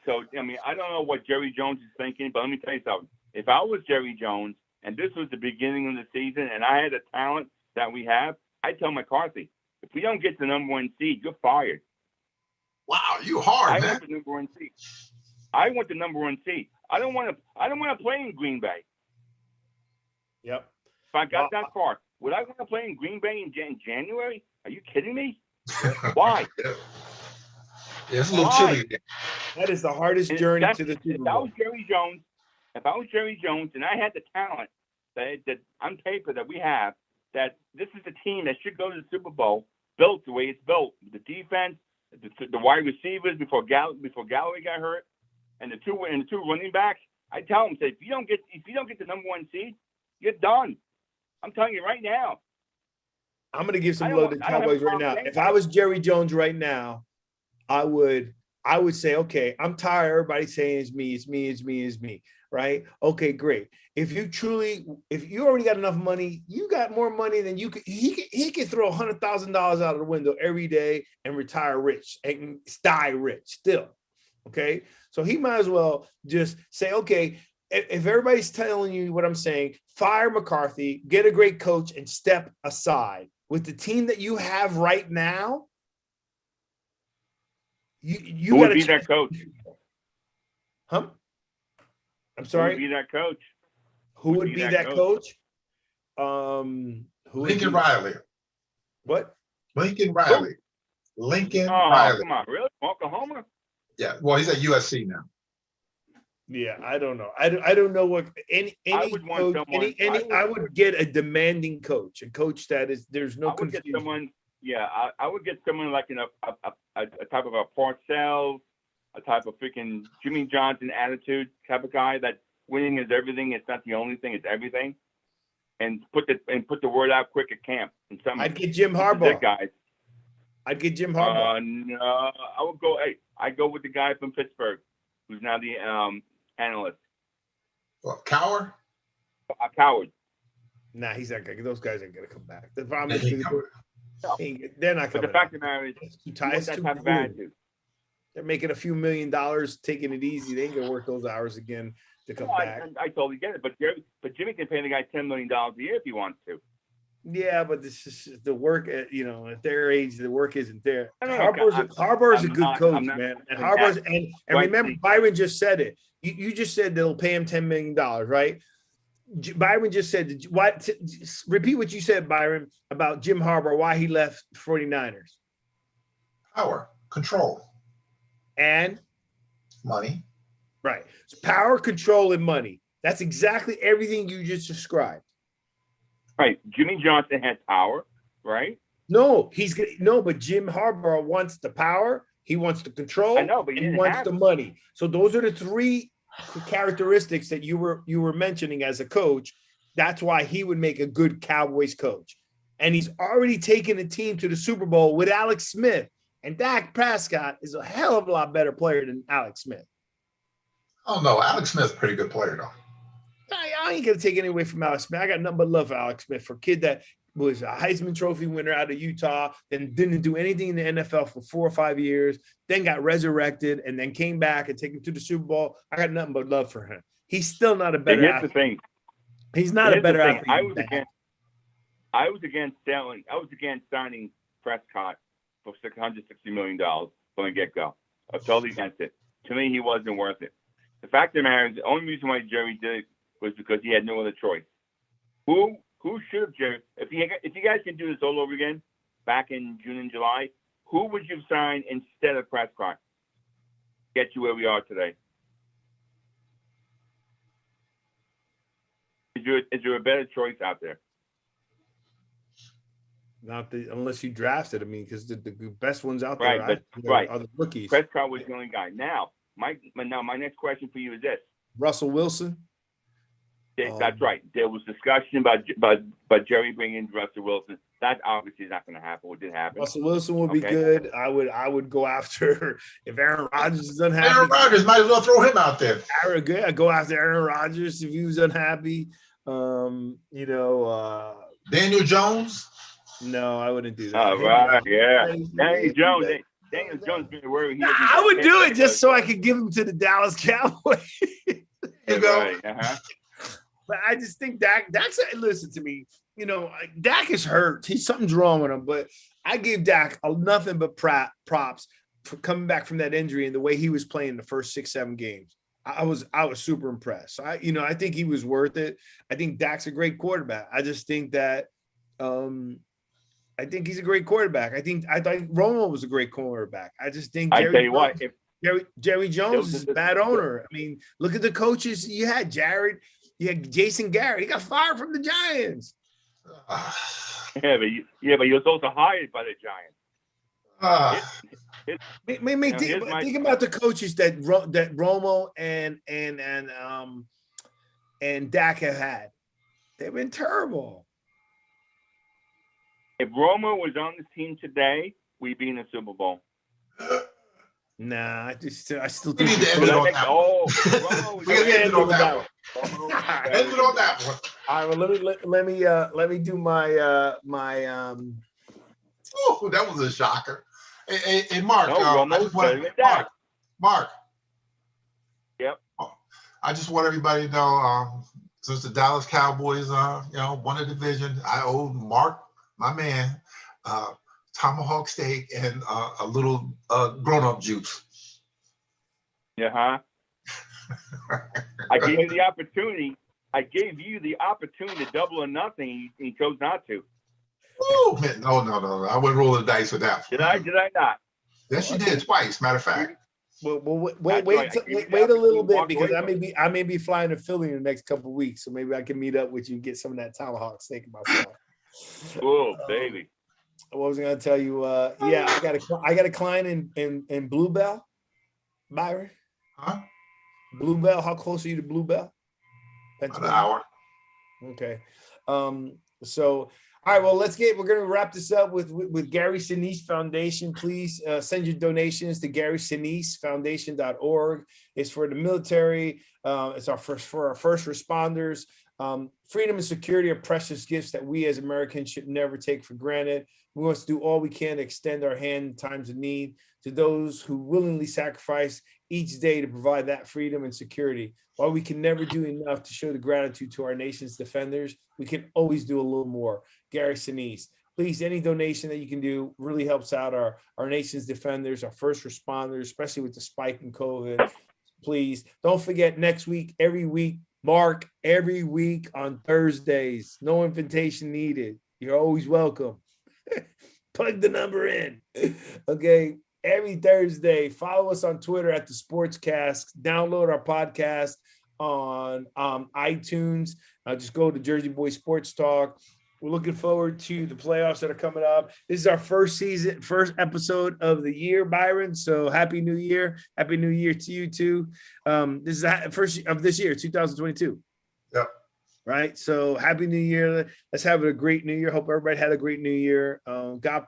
S3: I mean, I don't know what Jerry Jones is thinking, but let me tell you something. If I was Jerry Jones and this was the beginning of the season and I had the talent that we have, I'd tell McCarthy, if we don't get the number 1 seed, you're fired.
S2: Wow, you hard, man.
S3: I want the number 1 seed. I want the number 1 seed. I don't want to play in Green Bay.
S1: Yep.
S3: If I got that far, would I want to play in Green Bay in January? Are you kidding me? Why?
S2: Yeah, it's a little chilly.
S1: That is the hardest journey to the Super Bowl.
S3: If I was Jerry Jones and I had the talent that on paper that we have, that this is a team that should go to the Super Bowl, built the way it's built, the defense, the wide receivers before Galloway got hurt, and the two running backs. I tell them, say, if you don't get the number 1 seed, you're done. I'm telling you right now.
S1: I'm going to give some love to the Cowboys right now. If I was Jerry Jones right now, I would say, okay, I'm tired of everybody saying it's me, right? Okay, great. If you already got enough money, you got more money than you could. He could throw $100,000 out of the window every day and retire rich and die rich still. Okay, so he might as well just say, okay, if everybody's telling you what I'm saying, fire McCarthy, get a great coach, and step aside. With the team that you have right now, you got to
S3: be that coach.
S1: Huh? I'm sorry.
S3: Who would be that coach?
S1: Who would be that coach?
S2: Lincoln Riley.
S1: What?
S2: Lincoln Riley. Lincoln Riley.
S3: Come on, really? Oklahoma?
S2: Yeah. Well, he's at USC now.
S1: Yeah, I don't know. I don't know what any
S3: I would
S1: coach,
S3: want someone.
S1: I would get a demanding coach, a coach that is there's no confusion.
S3: Get someone. Yeah, I would get someone like a type of a Parcells, a type of freaking Jimmy Johnson attitude type of guy that winning is everything. It's not the only thing. It's everything. And put the word out quick at camp. And
S1: I'd get Jim Harbaugh.
S3: Guys.
S1: I'd get Jim Harbaugh.
S3: No, I would go. Hey, I go with the guy from Pittsburgh, who's now the analyst.
S2: What, Cowher?
S3: Coward.
S1: Nah, he's not gonna. Those guys ain't gonna come back. The problem is they're not coming.
S3: But the fact of the matter is,
S1: they're making a few $1 million, taking it easy. They ain't gonna work those hours again to come back.
S3: I totally get it, but Jimmy can pay the guy $10 million a year if he wants to.
S1: Yeah, but this is the work. At their age, the work isn't there. Harbaugh's a good coach, man. And Harbaugh's and remember, Byron just said it. You just said they'll pay him $10 million, right? Byron just said, repeat what you said, Byron, about Jim Harbaugh, why he left 49ers.
S2: Power, control.
S1: And?
S2: Money.
S1: Right. So power, control, and money. That's exactly everything you just described.
S3: Right. Jimmy Johnson has power, right?
S1: No, but Jim Harbaugh wants the power, he wants the control,
S3: I know, but
S1: he wants the money. So those are the 3 characteristics that you were mentioning as a coach. That's why he would make a good Cowboys coach. And he's already taken a team to the Super Bowl with Alex Smith. And Dak Prescott is a hell of a lot better player than Alex Smith.
S2: Oh no, Alex Smith's a pretty good player though.
S1: I ain't gonna take any away from Alex Smith. I got nothing but love for Alex Smith, for a kid that was a Heisman Trophy winner out of Utah, then didn't do anything in the NFL for 4 or 5 years, then got resurrected, and then came back and taken him to the Super Bowl. I got nothing but love for him. He's still not a better athlete.
S3: Here's the thing.
S1: He's not a better athlete.
S3: I was against signing Prescott for $660 million from the get-go. I was totally against it. To me, he wasn't worth it. The fact of the matter is, the only reason why Jerry did it was because he had no other choice. Who should have, Jerry? If you guys can do this all over again, back in June and July, who would you sign instead of Prescott? Get you where we are today. Is there a better choice out there?
S1: Unless you drafted. I mean, because the best ones out there
S3: are the rookies. Prescott was the only guy. Now, My next question for you is this.
S1: Russell Wilson.
S3: That's right. There was discussion about Jerry bringing in Russell Wilson. That obviously is not going to happen. What did happen?
S1: Russell Wilson would be good. I would go after if Aaron Rodgers is unhappy.
S2: Aaron Rodgers might as well throw him out there.
S1: I'd go after Aaron Rodgers if he was unhappy.
S2: Daniel Jones.
S1: No, I wouldn't do that.
S3: Oh, right, yeah. Daniel Jones. Daniel Jones been worried.
S1: I would do it just so I could give him to the Dallas Cowboys.
S3: Right. Uh-huh.
S1: But I just think Dak's listen to me. Dak is hurt. Something's wrong with him. But I gave Dak nothing but props for coming back from that injury and the way he was playing the first 6-7 games. I was super impressed. So I think he was worth it. I think Dak's a great quarterback. I just think that I think he's a great quarterback. I thought Romo was a great quarterback. I just think Jerry Jones is a bad owner. I mean, look at the coaches you had. Jared, you had Jason Garrett. He got fired from the Giants.
S3: Yeah, but he was also hired by the Giants.
S1: Think about the coaches that Romo and Dak have had. They've been terrible.
S3: If Romo was on the team today, we'd be in the Super Bowl.
S1: Nah, I still
S2: We
S1: think
S2: need to end it on that one. We gotta end it on that one. End it on that one.
S1: All right, well, let me do my
S2: Oh, that was a shocker. Hey, Mark. Mark.
S3: Yep.
S2: I just want everybody to know, since the Dallas Cowboys, won the division, I owe Mark, my man, tomahawk steak and a little grown-up juice.
S3: Yeah. I gave you the opportunity. I gave you the opportunity to double or nothing. You chose not to.
S2: Oh, man, no. I wouldn't roll the dice with that.
S3: Did I not?
S2: Yes, you did twice. Matter of fact.
S1: Well, wait a little bit because I may be flying to Philly in the next couple of weeks, so maybe I can meet up with you and get some of that tomahawk steak myself.
S3: Oh, baby.
S1: What was I going to tell you? I got a client in Bluebell, Byron.
S2: Huh?
S1: Bluebell. How close are you to Bluebell?
S2: About an hour.
S1: Okay. So, all right. Well, we're going to wrap this up with Gary Sinise Foundation. Please send your donations to GarySiniseFoundation.org. It's for the military. It's for our first responders. Freedom and security are precious gifts that we as Americans should never take for granted. We must do all we can to extend our hand in times of need to those who willingly sacrifice each day to provide that freedom and security. While we can never do enough to show the gratitude to our nation's defenders, we can always do a little more. Gary Sinise, please, any donation that you can do really helps out our nation's defenders, our first responders, especially with the spike in COVID. Please don't forget every week, Mark, every week on Thursdays. No invitation needed. You're always welcome. Plug the number in. Okay. Every Thursday, follow us on Twitter at the Sportscast. Download our podcast on iTunes. Just go to Jersey Boy Sports Talk. We're looking forward to the playoffs that are coming up. This is our first episode of the year, Byron. So happy New Year. Happy New Year to you too. This is the first of this year, 2022.
S2: Yep.
S1: Right. So happy New Year. Let's have a great New Year. Hope everybody had a great New Year. God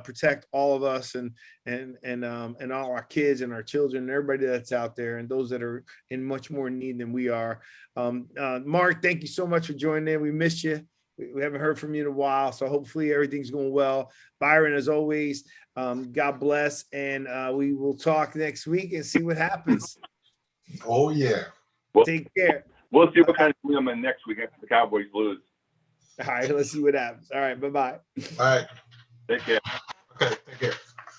S1: protect all of us and all our kids and our children and everybody that's out there and those that are in much more need than we are. Mark, thank you so much for joining in. We missed you. We haven't heard from you in a while, so hopefully everything's going well. Byron, as always, God bless, and we will talk next week and see what happens.
S2: Oh, yeah.
S1: Take care.
S3: We'll see what kind of team I'm in next week after the Cowboys lose.
S1: All right, let's see what happens. All right, bye-bye.
S2: All right.
S3: Take care.
S2: Okay, take care.